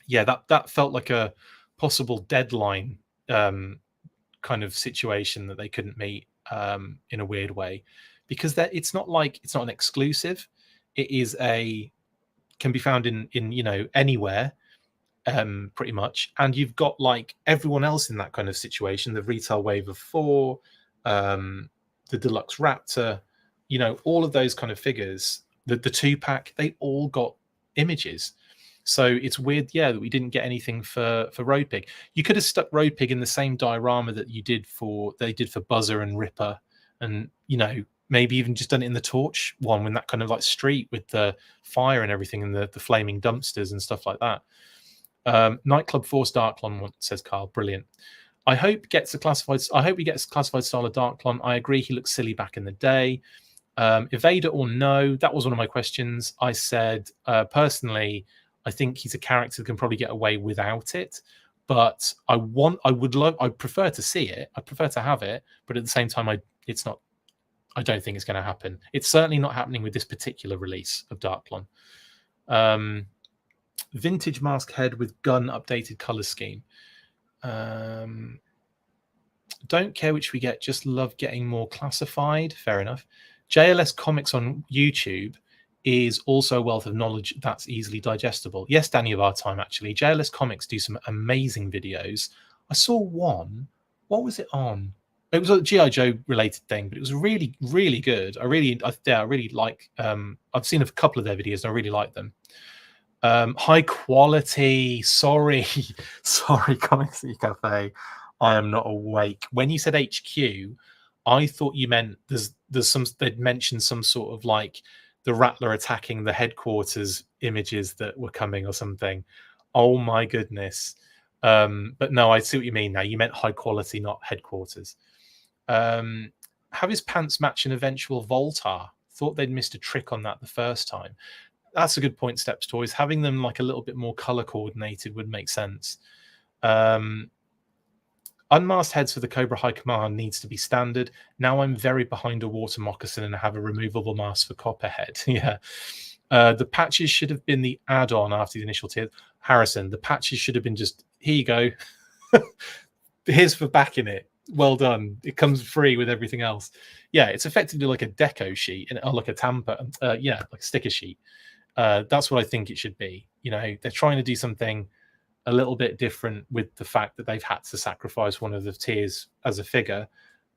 yeah, that felt like a possible deadline kind of situation that they couldn't meet in a weird way, because it's not an exclusive. It is can be found in you know, anywhere. Pretty much, and you've got, like, everyone else in that kind of situation, the retail wave of 4, the deluxe Raptor, you know, all of those kind of figures, the 2-pack, they all got images. So it's weird, yeah, that we didn't get anything for Road Pig. You could have stuck Road Pig in the same diorama that they did for Buzzer and Ripper, and, you know, maybe even just done it in the Torch one, when that kind of, like, street with the fire and everything, and the flaming dumpsters and stuff like that. Nightclub Force Darklon, says Carl. Brilliant. I hope we get a classified style of Darklon. I agree, he looks silly back in the day. Evader or no, that was one of my questions. I said, personally, I think he's a character that can probably get away without it, but I prefer to see it. I prefer to have it, but at the same time, I don't think it's going to happen. It's certainly not happening with this particular release of Darklon. Vintage mask head with gun updated color scheme. Don't care which we get, just love getting more classified. Fair enough. JLS Comics on YouTube is also a wealth of knowledge that's easily digestible. Yes, Danny of our time, actually. JLS Comics do some amazing videos. I saw one. What was it on? It was a G.I. Joe related thing, but it was really, really good. I really like, I've seen a couple of their videos and I really like them. High quality. Sorry, sorry, Comics Cafe. I am not awake. When you said HQ, I thought you meant there's some, they'd mentioned some sort of like the Rattler attacking the headquarters images that were coming or something. Oh my goodness. But no, I see what you mean now. You meant high quality, not headquarters. Have his pants match an eventual Voltar? Thought they'd missed a trick on that the first time. That's a good point, Steps Toys. Having them like a little bit more color coordinated would make sense. Unmasked heads for the Cobra High Command needs to be standard. Now I'm very behind a water moccasin and have a removable mask for Copperhead. Yeah. The patches should have been the add-on after the initial tier. Harrison, the patches should have been just, here you go. Here's for backing it. Well done. It comes free with everything else. Yeah, it's effectively like a deco sheet, and like a tamper. Yeah, like a sticker sheet. That's what I think it should be. You know, they're trying to do something a little bit different with the fact that they've had to sacrifice one of the tiers as a figure,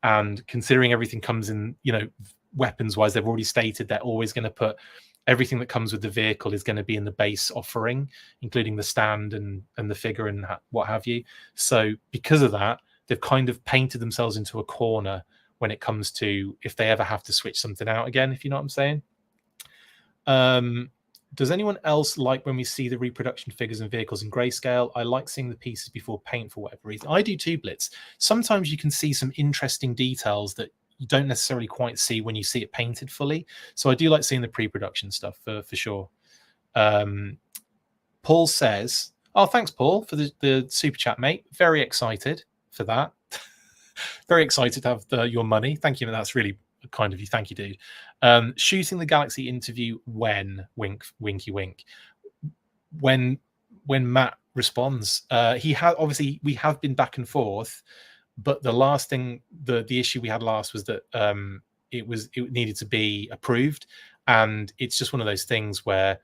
and considering everything comes in, you know, weapons wise, they've already stated they're always going to put everything that comes with the vehicle is going to be in the base offering, including the stand and the figure and what have you. So because of that, they've kind of painted themselves into a corner when it comes to if they ever have to switch something out again, if you know what I'm saying. Does anyone else like when we see the reproduction figures and vehicles in grayscale? I like seeing the pieces before paint for whatever reason. I do too, Blitz. Sometimes you can see some interesting details that you don't necessarily quite see when you see it painted fully. So I do like seeing the pre-production stuff for sure. Paul says, oh, thanks, Paul, for the super chat, mate. Very excited for that. Very excited to have your money. Thank you. That's really kind of you. Thank you, dude. Shooting the Galaxy interview when winky wink. When Matt responds, he had obviously we have been back and forth, but the last thing, the issue we had last was that it needed to be approved, and it's just one of those things where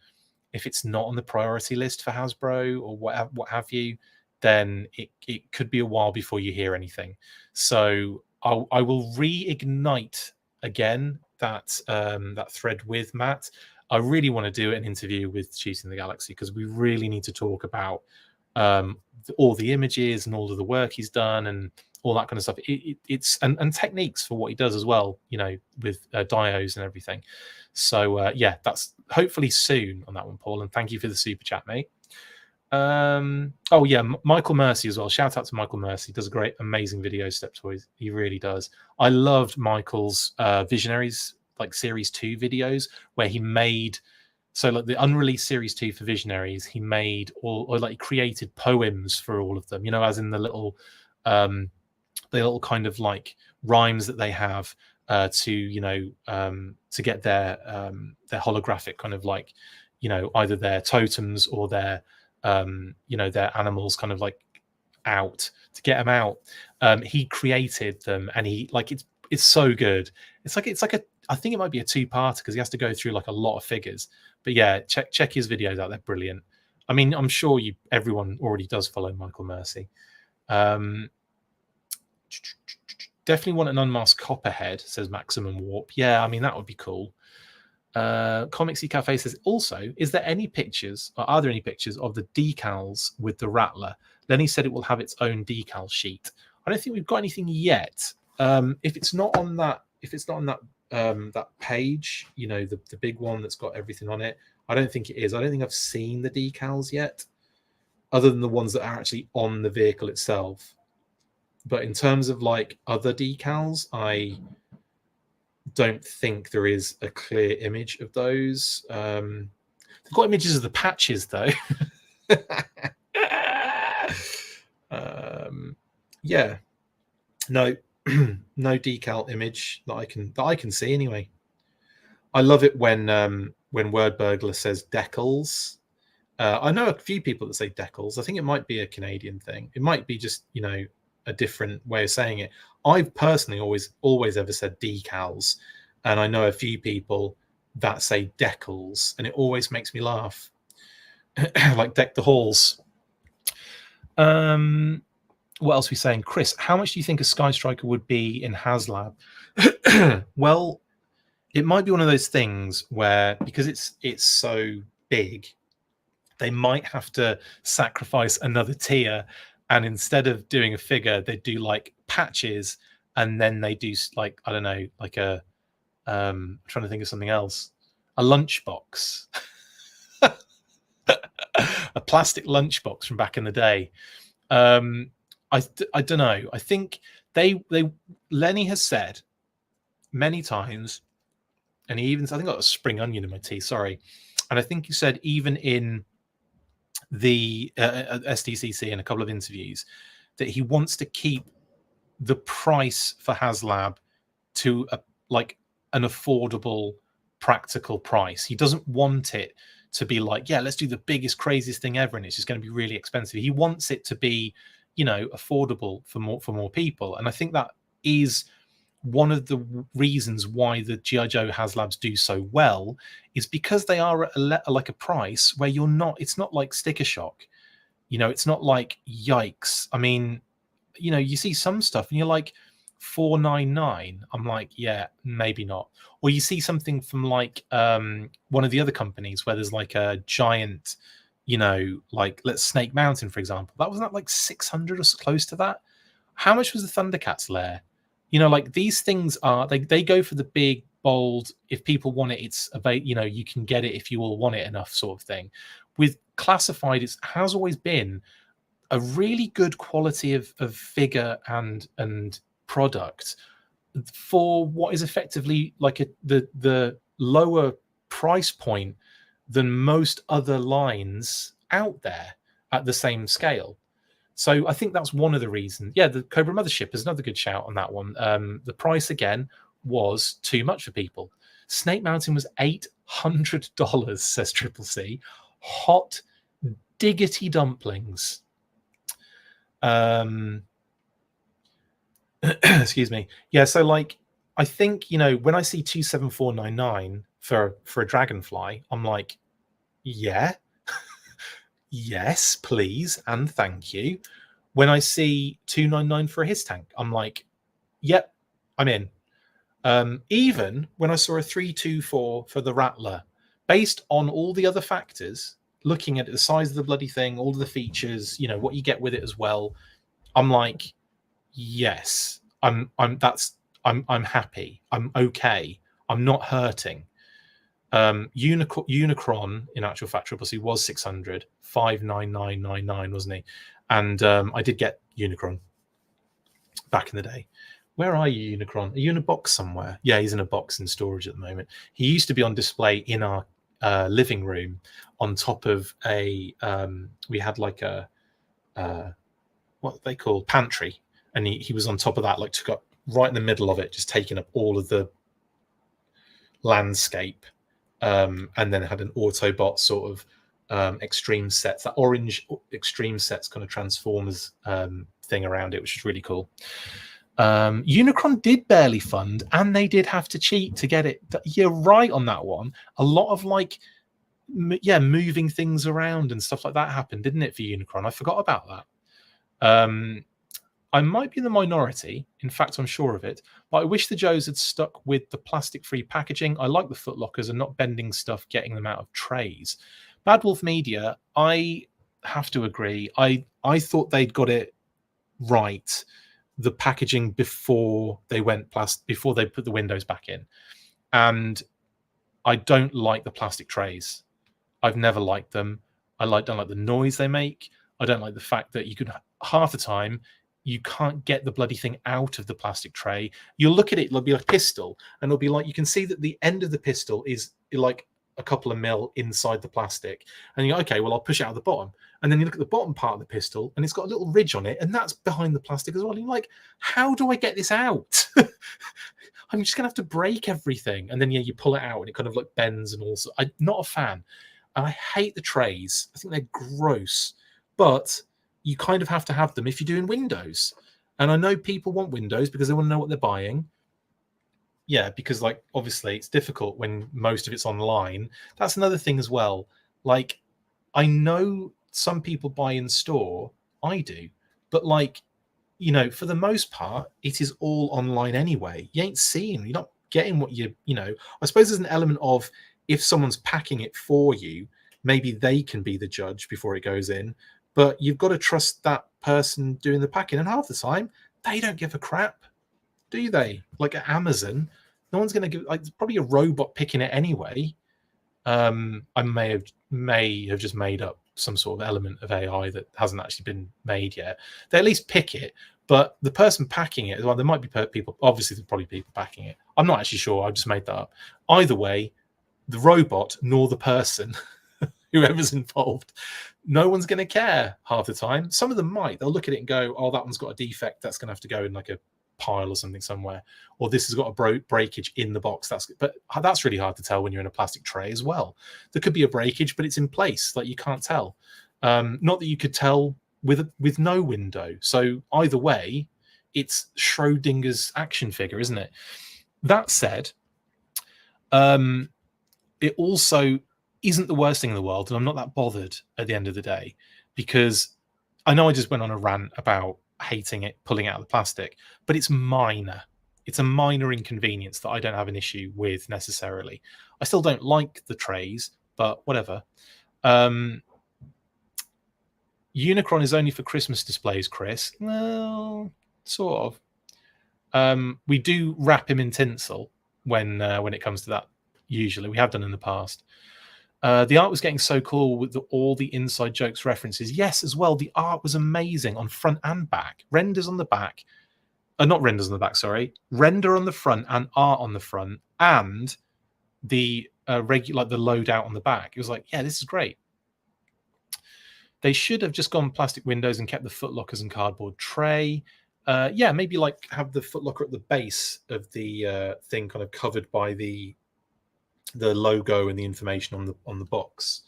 if it's not on the priority list for Hasbro or what have you, then it could be a while before you hear anything. So I will reignite again that that thread with Matt. I really want to do an interview with Shooting the Galaxy because we really need to talk about all the images and all of the work he's done and all that kind of stuff. It's and techniques for what he does as well, you know, with dios and everything. So yeah, that's hopefully soon on that one, Paul. And thank you for the super chat, mate. Oh yeah, Michael Mercy as well. Shout out to Michael Mercy. Does a great, amazing video, Step Toys. He really does. I loved Michael's Visionaries, like Series 2 videos, where he made, so like the unreleased Series 2 for Visionaries, he made or like created poems for all of them, you know, as in the little kind of like rhymes that they have to, you know, to get their holographic kind of like, you know, either their totems or their you know, their animals kind of like out to get them out. He created them, and he like it's so good. It's like a I think it might be a two-parter because he has to go through like a lot of figures. But yeah, check his videos out. They're brilliant. I mean, I'm sure everyone already does follow Michael Mercy. Definitely want an unmasked Copperhead, says Maximum Warp. Yeah, I mean that would be cool. Comicsy Cafe says, also, is there any pictures, or are there any pictures of the decals with the Rattler? Lenny said it will have its own decal sheet. I don't think we've got anything yet. If it's not on that, that page, you know, the big one that's got everything on it, I don't think it is. I don't think I've seen the decals yet, other than the ones that are actually on the vehicle itself. But in terms of like other decals, I don't think there is a clear image of those. They've got images of the patches though. Yeah, no no decal image that I can see anyway. I love it when Word Burglar says decals. I know a few people that say decals. I think it might be a Canadian thing. It might be just, you know, a different way of saying it. I've personally always ever said decals, and I know a few people that say decals, and it always makes me laugh. Like deck the halls. What else are we saying? Chris, how much do you think a Sky Striker would be in HasLab? Well, it might be one of those things where, because it's so big, they might have to sacrifice another tier, and instead of doing a figure, they do like patches, and then they do like, I don't know, like a I'm trying to think of something else, a lunchbox. A plastic lunchbox from back in the day. I don't know. I think Lenny has said many times, and he even, I think I got a spring onion in my tea, sorry. And I think he said even in the SDCC in a couple of interviews that he wants to keep the price for HasLab to like an affordable, practical price. He doesn't want it to be like, yeah, let's do the biggest, craziest thing ever, and it's just going to be really expensive. He wants it to be, you know, affordable for more people. And I think that is one of the reasons why the G.I. Joe HasLabs do so well, is because they are at like a price where you're not, it's not like sticker shock, you know, it's not like yikes. I mean, you know, you see some stuff and you're like $4.99. I'm like, yeah, maybe not. Or you see something from like one of the other companies where there's like a giant, you know, like let's Snake Mountain, for example. That wasn't that like 600 or so close to that. How much was the Thundercats lair? You know, like these things are, they go for the big, bold, if people want it, it's about, you know, you can get it if you all want it enough sort of thing. With Classified, it has always been a really good quality of figure and product for what is effectively like the lower price point than most other lines out there at the same scale. So I think that's one of the reasons. Yeah, the Cobra Mothership is another good shout on that one. The price again was too much for people. Snake Mountain was $800, says Triple C. Hot diggity dumplings. Excuse me. Yeah, so like I think, you know, when I see 27499 for a Dragonfly, I'm like, yeah. Yes, please, and thank you. When I see 299 for a his tank, I'm like, yep, I'm in. Even when I saw a 324 for the Rattler, based on all the other factors, looking at the size of the bloody thing, all of the features, you know, what you get with it as well, I'm like, yes, I'm happy. I'm okay. I'm not hurting. Unicron, in actual fact, Triple C was 600, 59999, wasn't he? And I did get Unicron back in the day. Where are you, Unicron? Are you in a box somewhere? Yeah, he's in a box in storage at the moment. He used to be on display in our living room on top of a we had like a what they call pantry, and he was on top of that, like took up right in the middle of it, just taking up all of the landscape. And then it had an Autobot sort of extreme sets, that orange extreme sets kind of Transformers thing around it, which is really cool. Unicron did barely fund, and they did have to cheat to get it. You're right on that one. A lot of like, moving things around and stuff like that happened, didn't it, for Unicron? I forgot about that. I might be in the minority. In fact, I'm sure of it. But I wish the Joes had stuck with the plastic-free packaging. I like the footlockers and not bending stuff, getting them out of trays. Bad Wolf Media, I have to agree. I thought they'd got it right, the packaging, before they went before they put the windows back in. And I don't like the plastic trays. I've never liked them. I don't like the noise they make. I don't like the fact that you could, half the time, you can't get the bloody thing out of the plastic tray. You'll look at it, it'll be a pistol, and it'll be like, you can see that the end of the pistol is like a couple of mil inside the plastic. And you go, okay, well, I'll push it out of the bottom. And then you look at the bottom part of the pistol, and it's got a little ridge on it, and that's behind the plastic as well. And you're like, how do I get this out? I'm just going to have to break everything. And then, yeah, you pull it out, and it kind of like bends, and also, I'm not a fan. And I hate the trays. I think they're gross. But you kind of have to have them if you're doing Windows. And I know people want Windows because they want to know what they're buying. Yeah, because like obviously it's difficult when most of it's online. That's another thing as well. Like, I know some people buy in store. I do. But like, you know, for the most part, it is all online anyway. You ain't seeing, you're not getting what you know. I suppose there's an element of, if someone's packing it for you, maybe they can be the judge before it goes in, but you've got to trust that person doing the packing. And half the time, they don't give a crap, do they? Like at Amazon, no one's going to give. Like, it's probably a robot picking it anyway. I may have just made up some sort of element of AI that hasn't actually been made yet. They at least pick it, but the person packing it, well, there might be people. Obviously, there's probably people packing it. I'm not actually sure. I've just made that up. Either way, the robot nor the person, whoever's involved, no one's going to care half the time. Some of them might. They'll look at it and go, "Oh, that one's got a defect. That's going to have to go in like a pile or something somewhere," or this has got a breakage in the box. But that's really hard to tell when you're in a plastic tray as well. There could be a breakage, but it's in place, like you can't tell. Not that you could tell with no window. So either way, it's Schrodinger's action figure, isn't it? That said, it also isn't the worst thing in the world, and I'm not that bothered at the end of the day, because I know I just went on a rant about hating it pulling out of the plastic, but it's minor. It's a minor inconvenience that I don't have an issue with necessarily. I still don't like the trays, but whatever. Unicron is only for Christmas displays, Chris. Well, sort of. We do wrap him in tinsel when it comes to that. Usually, we have done in the past. The art was getting so cool with all the inside jokes references. Yes, as well. The art was amazing on front and back. Renders on the back. Not renders on the back, sorry. Render on the front and art on the front, and the like the loadout on the back. It was like, yeah, this is great. They should have just gone plastic windows and kept the footlockers and cardboard tray. Yeah, maybe like have the footlocker at the base of the thing, kind of covered by the logo and the information on the box.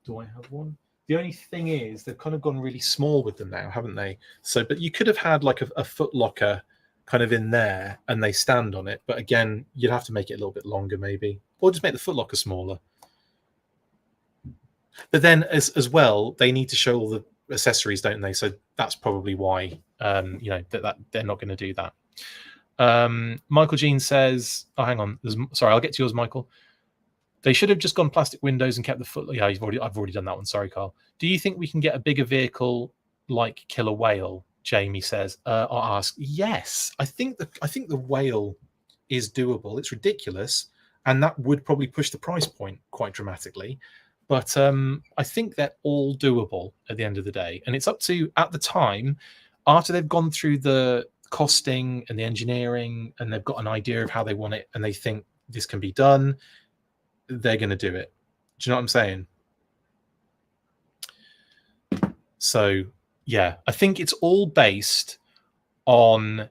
Do I have one? The only thing is they've kind of gone really small with them now, haven't they? So, but you could have had like a foot locker kind of in there and they stand on it. But again, you'd have to make it a little bit longer maybe, or just make the foot locker smaller. But then as well, they need to show all the accessories, don't they? So that's probably why, that they're not going to do that. Michael Jean says, oh, hang on. Sorry, I'll get to yours, Michael. They should have just gone plastic windows and kept the foot. Yeah, I've already done that one. Sorry, Carl. Do you think we can get a bigger vehicle like Killer Whale? Jamie says. I'll ask. Yes, I think the Whale is doable. It's ridiculous, and that would probably push the price point quite dramatically. But I think they're all doable at the end of the day, and it's up to, at the time, after they've gone through the costing and the engineering, and they've got an idea of how they want it, and they think this can be done, they're going to do it. Do you know what I'm saying? So yeah, I think it's all based on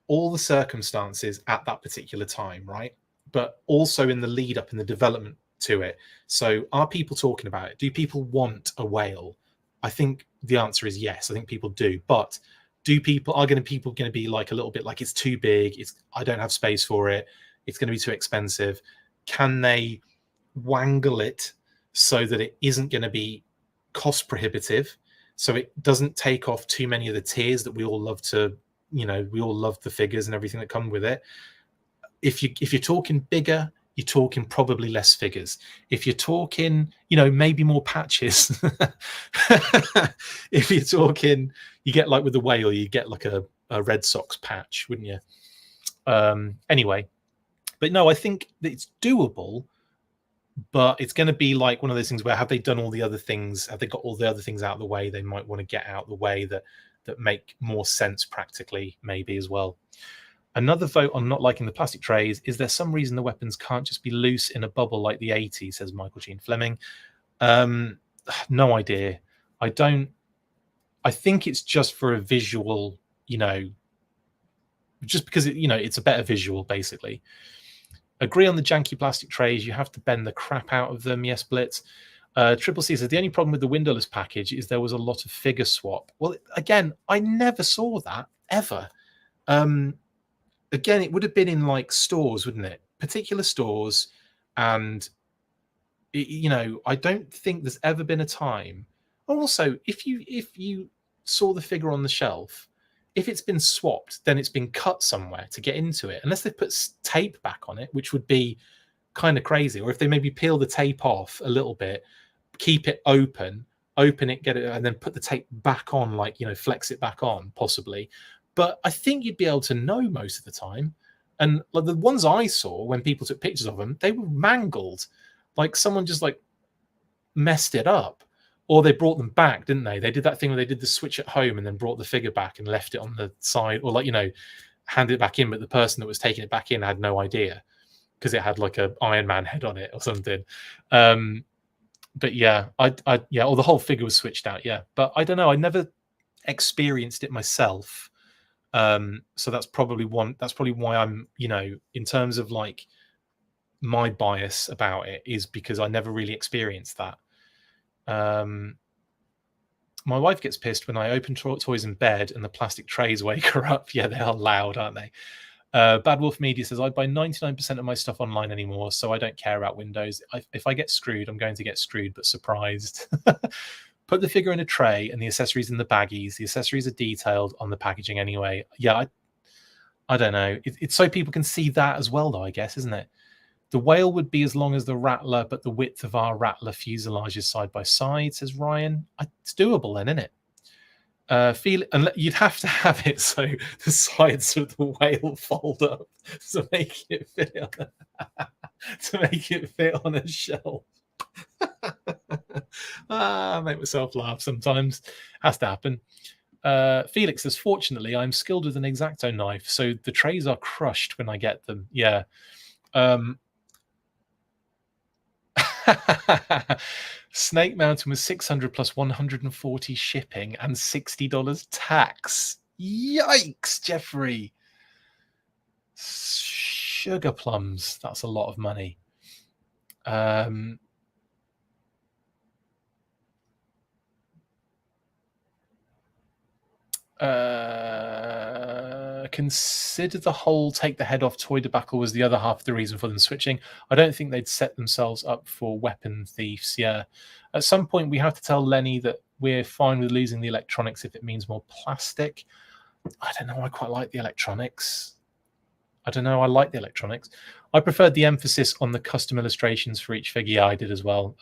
all the circumstances at that particular time, right? But also in the lead up, in the development to it. So are people talking about it? Do people want a whale? I think the answer is yes. I think people do. But people going to be like a little bit like, it's too big, I don't have space for it, it's going to be too expensive? Can they wangle it so that it isn't going to be cost prohibitive, so it doesn't take off too many of the tiers that we all love to, we all love the figures and everything that come with it? If you're talking bigger, you're talking probably less figures. If you're talking, maybe more patches. If you're talking, you get like with the whale, you get like a Red Sox patch, wouldn't you? Anyway, but no, I think that it's doable, but it's going to be like one of those things where, have they done all the other things? Have they got all the other things out of the way they might want to get out of the way that make more sense practically, maybe as well? Another vote on not liking the plastic trays. Is there some reason the weapons can't just be loose in a bubble like the 80s, says Michael Jean Fleming? No idea. I think it's just for a visual, just because it's a better visual, basically. Agree on the janky plastic trays. You have to bend the crap out of them. Yes, Blitz. Triple C says the only problem with the windowless package is there was a lot of figure swap. Well, again, I never saw that ever. Again, it would have been in like stores, wouldn't it? Particular stores. And, I don't think there's ever been a time. Also, if you saw the figure on the shelf, if it's been swapped, then it's been cut somewhere to get into it. Unless they put tape back on it, which would be kind of crazy. Or if they maybe peel the tape off a little bit, keep it open it, get it, and then put the tape back on, like, you know, flex it back on, possibly. But I think you'd be able to know most of the time. And like the ones I saw when people took pictures of them, they were mangled. Like someone just like messed it up. Or they brought them back, didn't they? They did that thing where they did the switch at home and then brought the figure back and left it on the side, or like, you know, handed it back in, but the person that was taking it back in had no idea because it had like a Iron Man head on it or something. But yeah, yeah, or the whole figure was switched out. Yeah, but I don't know. I never experienced it myself. So that's probably why I'm, you know, in terms of like my bias about it is because I never really experienced that. My wife gets pissed when I open toys in bed and the plastic trays wake her up. Yeah, they are loud, aren't they? Bad Wolf Media says, I buy 99% of my stuff online anymore, so I don't care about Windows. If I get screwed, I'm going to get screwed, but surprised. Put the figure in a tray and the accessories in the baggies. The accessories are detailed on the packaging anyway. Yeah, I don't know. It's so people can see that as well, though, I guess, isn't it? The whale would be as long as the Rattler, but the width of our Rattler fuselage is side by side, says Ryan. It's doable then, isn't it? And you'd have to have it so the sides of the whale fold up to make it fit on a shelf. I make myself laugh sometimes. Has to happen. Felix says, fortunately, I'm skilled with an X-Acto knife, so the trays are crushed when I get them. Yeah. Snake Mountain was $600 plus 140 shipping and $60 tax. Yikes, Jeffrey. Sugar plums. That's a lot of money. Consider the whole take the head off toy debacle was the other half of the reason for them switching. I don't think they'd set themselves up for weapon thieves. Yeah, at some point we have to tell Lenny that we're fine with losing the electronics if it means more plastic. I don't know. I quite like the electronics. I don't know. I like the electronics. I preferred the emphasis on the custom illustrations for each figure. Yeah, I did as well.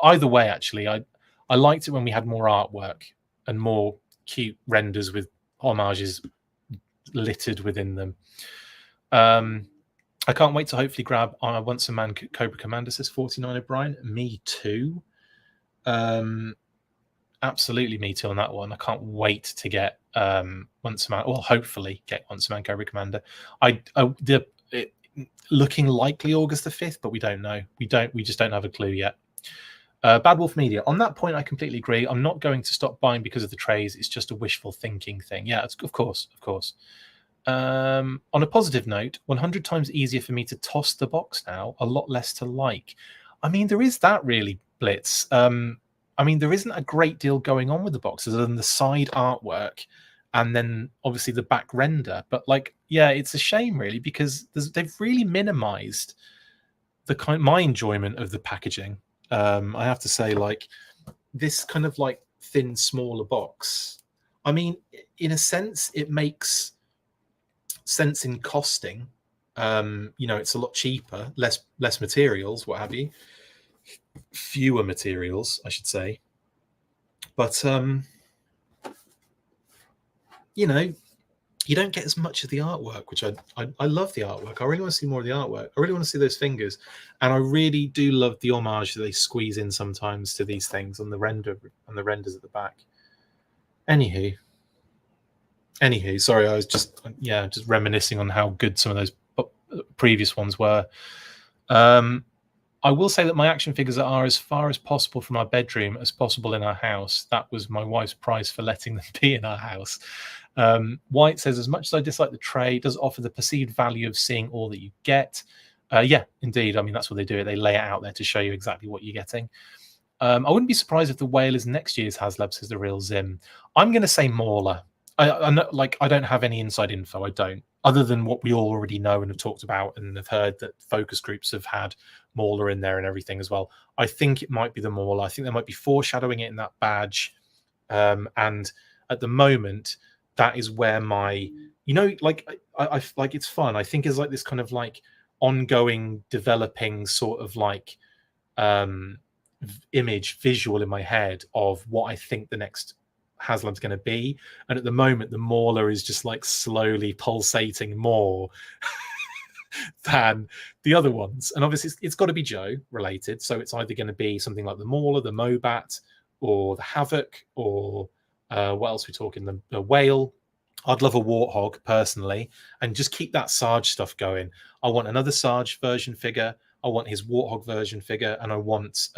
Either way, actually, I liked it when we had more artwork and more cute renders with homages littered within them. I can't wait to hopefully grab Once a Man Cobra Commander, says 49 O'Brien. Me too. Absolutely me too on that one. I can't wait to get Once a Man, well, hopefully get Once a Man Cobra Commander. Looking likely August the 5th, but we don't know. We just don't have a clue yet. Bad Wolf Media. On that point, I completely agree. I'm not going to stop buying because of the trays. It's just a wishful thinking thing. Yeah, of course. On a positive note, 100 times easier for me to toss the box now, a lot less to like. I mean, there is that really, Blitz. I mean, there isn't a great deal going on with the boxes other than the side artwork and then obviously the back render. But like, yeah, it's a shame really because they've really minimized my enjoyment of the packaging. I have to say, like, this kind of like thin, smaller box. I mean, in a sense, it makes sense in costing. You know, it's a lot cheaper, less materials, what have you, fewer materials, I should say. But you know, you don't get as much of the artwork, which I love the artwork. I really want to see more of the artwork. I really want to see those fingers, and I really do love the homage that they squeeze in sometimes to these things on the renders at the back. Anywho, sorry, I was just reminiscing on how good some of those previous ones were. I will say that my action figures are as far as possible from our bedroom as possible in our house. That was my wife's price for letting them be in our house. White says, as much as I dislike the tray, it does offer the perceived value of seeing all that you get. Yeah, indeed. I mean, that's what they do. They lay it out there to show you exactly what you're getting. I wouldn't be surprised if the whale is next year's HasLabs, says the real Zim. I'm going to say Mauler. I don't have any inside info. I don't, other than what we already know and have talked about and have heard that focus groups have had Mauler in there and everything as well. I think it might be the Mauler. I think they might be foreshadowing it in that badge. And at the moment, that is where my, you know, like I like it's fun. I think it's like this kind of like ongoing developing sort of like visual in my head of what I think the next HasLab's going to be. And at the moment, the Mauler is just like slowly pulsating more than the other ones. And obviously it's got to be Joe related. So it's either going to be something like the Mauler, the Mobat, or the Havoc, or what else are we talking? The Whale. I'd love a Warthog personally, and just keep that Sarge stuff going. I want another Sarge version figure. I want his Warthog version figure, and I want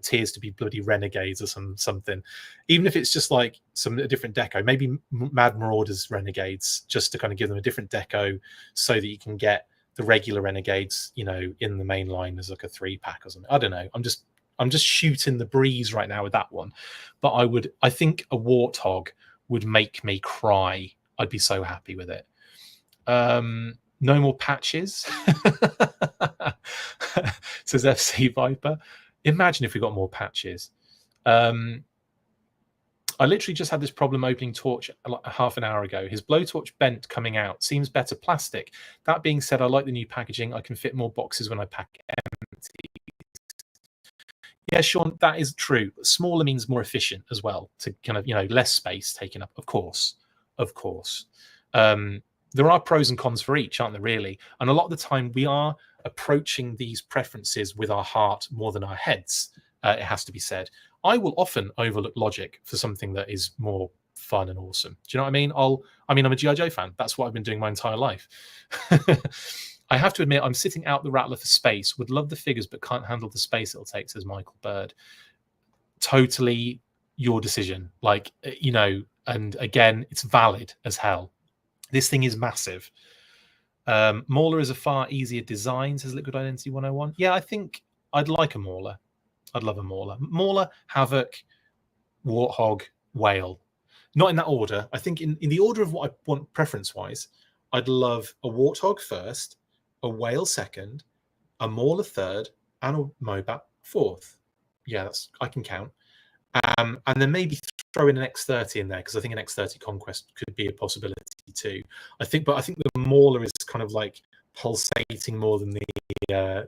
Tears to be bloody Renegades or something. Even if it's just like a different deco, maybe Mad Marauders Renegades, just to kind of give them a different deco, so that you can get the regular Renegades, in the main line as like a 3-pack or something. I don't know. I'm just shooting the breeze right now with that one, but I think a Warthog would make me cry. I'd be so happy with it. No more patches, says FC Viper. Imagine if we got more patches. I literally just had this problem opening Torch like half an hour ago. His blowtorch bent coming out. Seems better plastic. That being said, I like the new packaging. I can fit more boxes when I pack empty. Yeah, Sean, that is true. Smaller means more efficient as well, to kind of, less space taken up. Of course. There are pros and cons for each, aren't there, really? And a lot of the time we are approaching these preferences with our heart more than our heads, it has to be said. I will often overlook logic for something that is more fun and awesome. Do you know what I mean? I'm a G.I. Joe fan. That's what I've been doing my entire life. I have to admit, I'm sitting out the Rattler for space. Would love the figures, but can't handle the space it'll take, says Michael Bird. Totally your decision. And again, it's valid as hell. This thing is massive. Mauler is a far easier design, says Liquid Identity 101. Yeah, I think I'd like a Mauler. I'd love a Mauler. Mauler, Havoc, Warthog, Whale. Not in that order. I think in the order of what I want preference-wise, I'd love a Warthog first, a Whale second, a Mauler third, and a Mobat fourth. Yeah, I can count. And then maybe throw in an X30 in there, because I think an X30 Conquest could be a possibility too. I think the Mauler is kind of like pulsating more than the.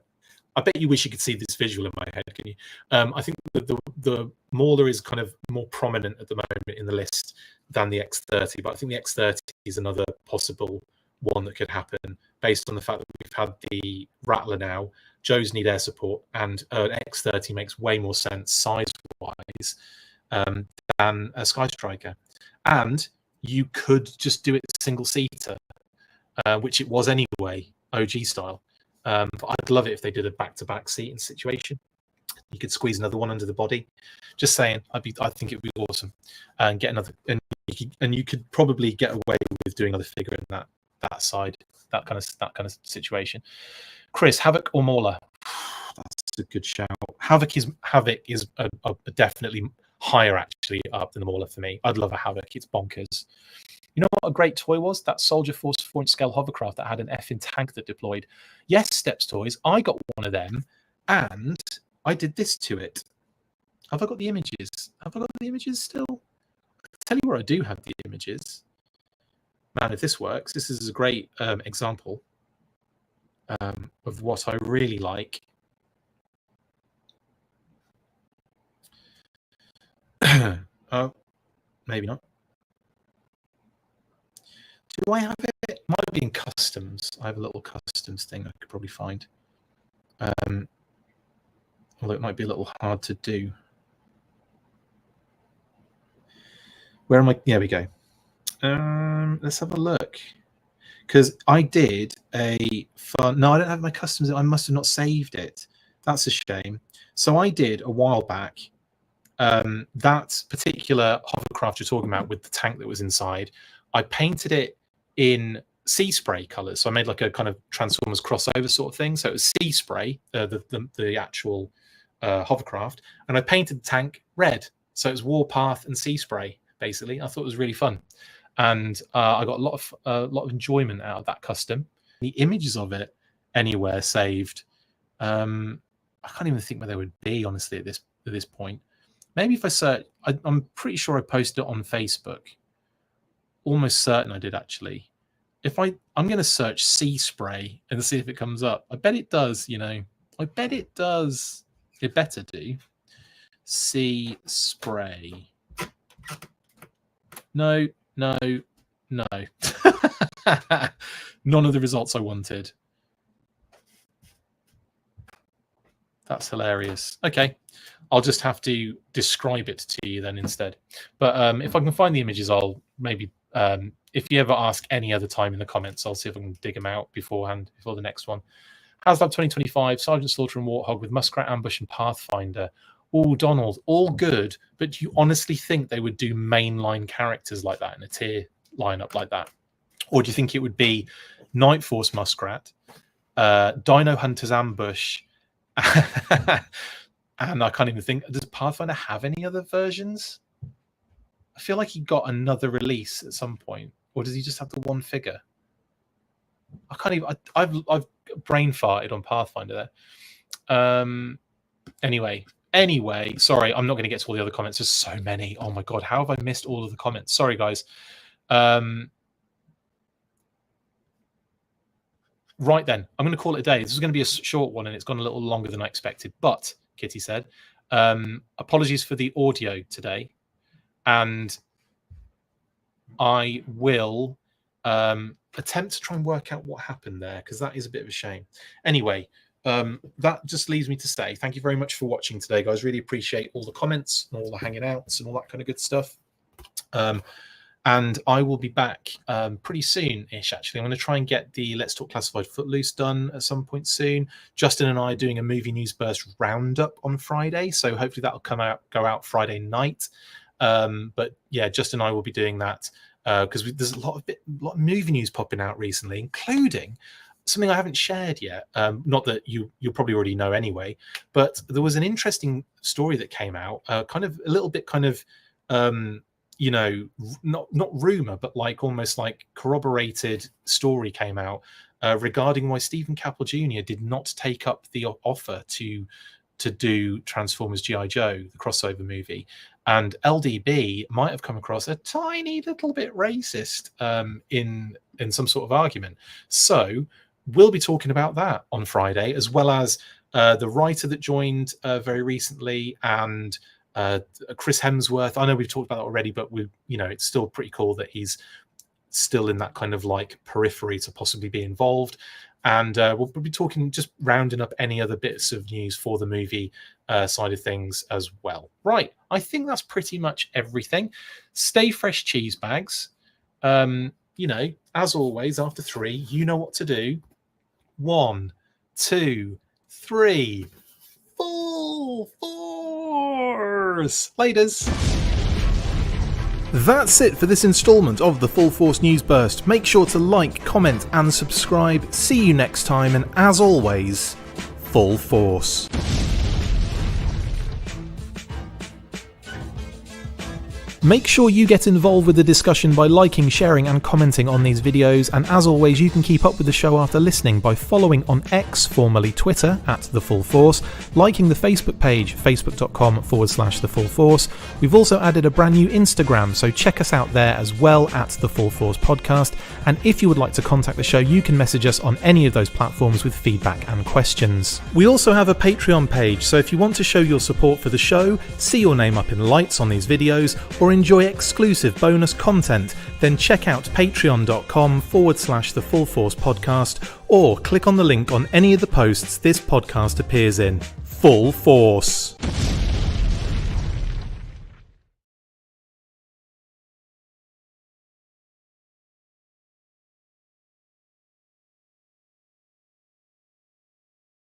I bet you wish you could see this visual in my head, can you? I think the Mauler is kind of more prominent at the moment in the list than the X30, but I think the X30 is another possible one that could happen based on the fact that we've had the Rattler now. Joes need air support, and an X30 makes way more sense size-wise than a Sky Striker. And you could just do it single-seater, which it was anyway, OG style. But I'd love it if they did a back-to-back seating situation. You could squeeze another one under the body. Just saying, I think it would be awesome, and get another. And you could probably get away with doing another figure in that side, that kind of situation. Chris, Havoc or Mauler? That's a good shout. Havoc is definitely higher actually up than the Mauler for me. I'd love a Havoc. It's bonkers. You know what a great toy was? That Soldier Force 4-inch scale hovercraft that had an effing tank that deployed. Yes, Steps Toys. I got one of them, and I did this to it. Have I got the images? Have I got the images still? I'll tell you where I do have the images. Man, if this works, this is a great example of what I really like. Oh, maybe not. Do I have it? Might be in customs. I have a little customs thing I could probably find. Although it might be a little hard to do. Where am I? There we go. Let's have a look. Because I did a fun. No, I don't have my customs. I must have not saved it. That's a shame. So I did a while back. That particular hovercraft you're talking about with the tank that was inside, I painted it in sea spray colors. So I made like a kind of Transformers crossover sort of thing. So it was sea spray, the actual hovercraft, and I painted the tank red. So it was Warpath and sea spray basically. I thought it was really fun, and I got a lot of enjoyment out of that custom. The images of it anywhere saved. I can't even think where they would be honestly at this point. Maybe if I search, I'm pretty sure I posted it on Facebook. Almost certain I did actually. I'm going to search sea spray and see if it comes up. I bet it does, you know. I bet it does. It better do. Sea spray. No. None of the results I wanted. That's hilarious. Okay. I'll just have to describe it to you then instead. But if I can find the images, I'll maybe, if you ever ask any other time in the comments, I'll see if I can dig them out beforehand, before the next one. HasLab 2025, Sergeant Slaughter and Warthog with Muskrat Ambush and Pathfinder. Oh, Donald, all good, but do you honestly think they would do mainline characters like that in a tier lineup like that? Or do you think it would be Night Force Muskrat, Dino Hunter's Ambush, and I can't even think, does Pathfinder have any other versions? I feel like he got another release at some point, or does he just have the one figure? I can't even. I've brain farted on Pathfinder there. Anyway, sorry, I'm not going to get to all the other comments. There's so many. Oh my god, how have I missed all of the comments? Sorry, guys. Right then, I'm going to call it a day. This is going to be a short one, and it's gone a little longer than I expected. But Kitty said, apologies for the audio today, and I will attempt to try and work out what happened there, because that is a bit of a shame. Anyway, that just leaves me to say thank you very much for watching today, guys. Really appreciate all the comments and all the hanging outs and all that kind of good stuff. And I will be back pretty soon-ish, actually. I'm going to try and get the Let's Talk Classified Footloose done at some point soon. Justin and I are doing a movie news burst roundup on Friday, so hopefully that'll go out Friday night. But yeah, Justin and I will be doing that because there's a lot of movie news popping out recently, including something I haven't shared yet. Not that you'll probably already know anyway, but there was an interesting story that came out, kind of a little bit kind of you know, not rumor, but like almost like corroborated story came out regarding why Stephen Caple Jr. did not take up the offer to do Transformers G.I. Joe, the crossover movie. And LDB might have come across a tiny little bit racist in some sort of argument. So we'll be talking about that on Friday, as well as the writer that joined very recently, and Chris Hemsworth. I know we've talked about that already, but it's still pretty cool that he's still in that kind of like periphery to possibly be involved. And we'll be talking, just rounding up any other bits of news for the movie side of things as well. Right, I think that's pretty much everything. Stay fresh, cheese bags. As always, after 3, you know what to do. 1, 2, 3. Full force. Laters. That's it for this instalment of the Full Force News Burst. Make sure to like, comment and subscribe. See you next time, and as always, full force. Make sure you get involved with the discussion by liking, sharing and commenting on these videos, and as always you can keep up with the show after listening by following on X, formerly Twitter, @The Full Force, liking the Facebook page, facebook.com/The Full Force. We've also added a brand new Instagram, so check us out there as well, @The Full Force Podcast, and if you would like to contact the show you can message us on any of those platforms with feedback and questions. We also have a Patreon page, so if you want to show your support for the show, see your name up in lights on these videos, or enjoy exclusive bonus content, then check out patreon.com/The Full Force Podcast, or click on the link on any of the posts this podcast appears in. Full Force.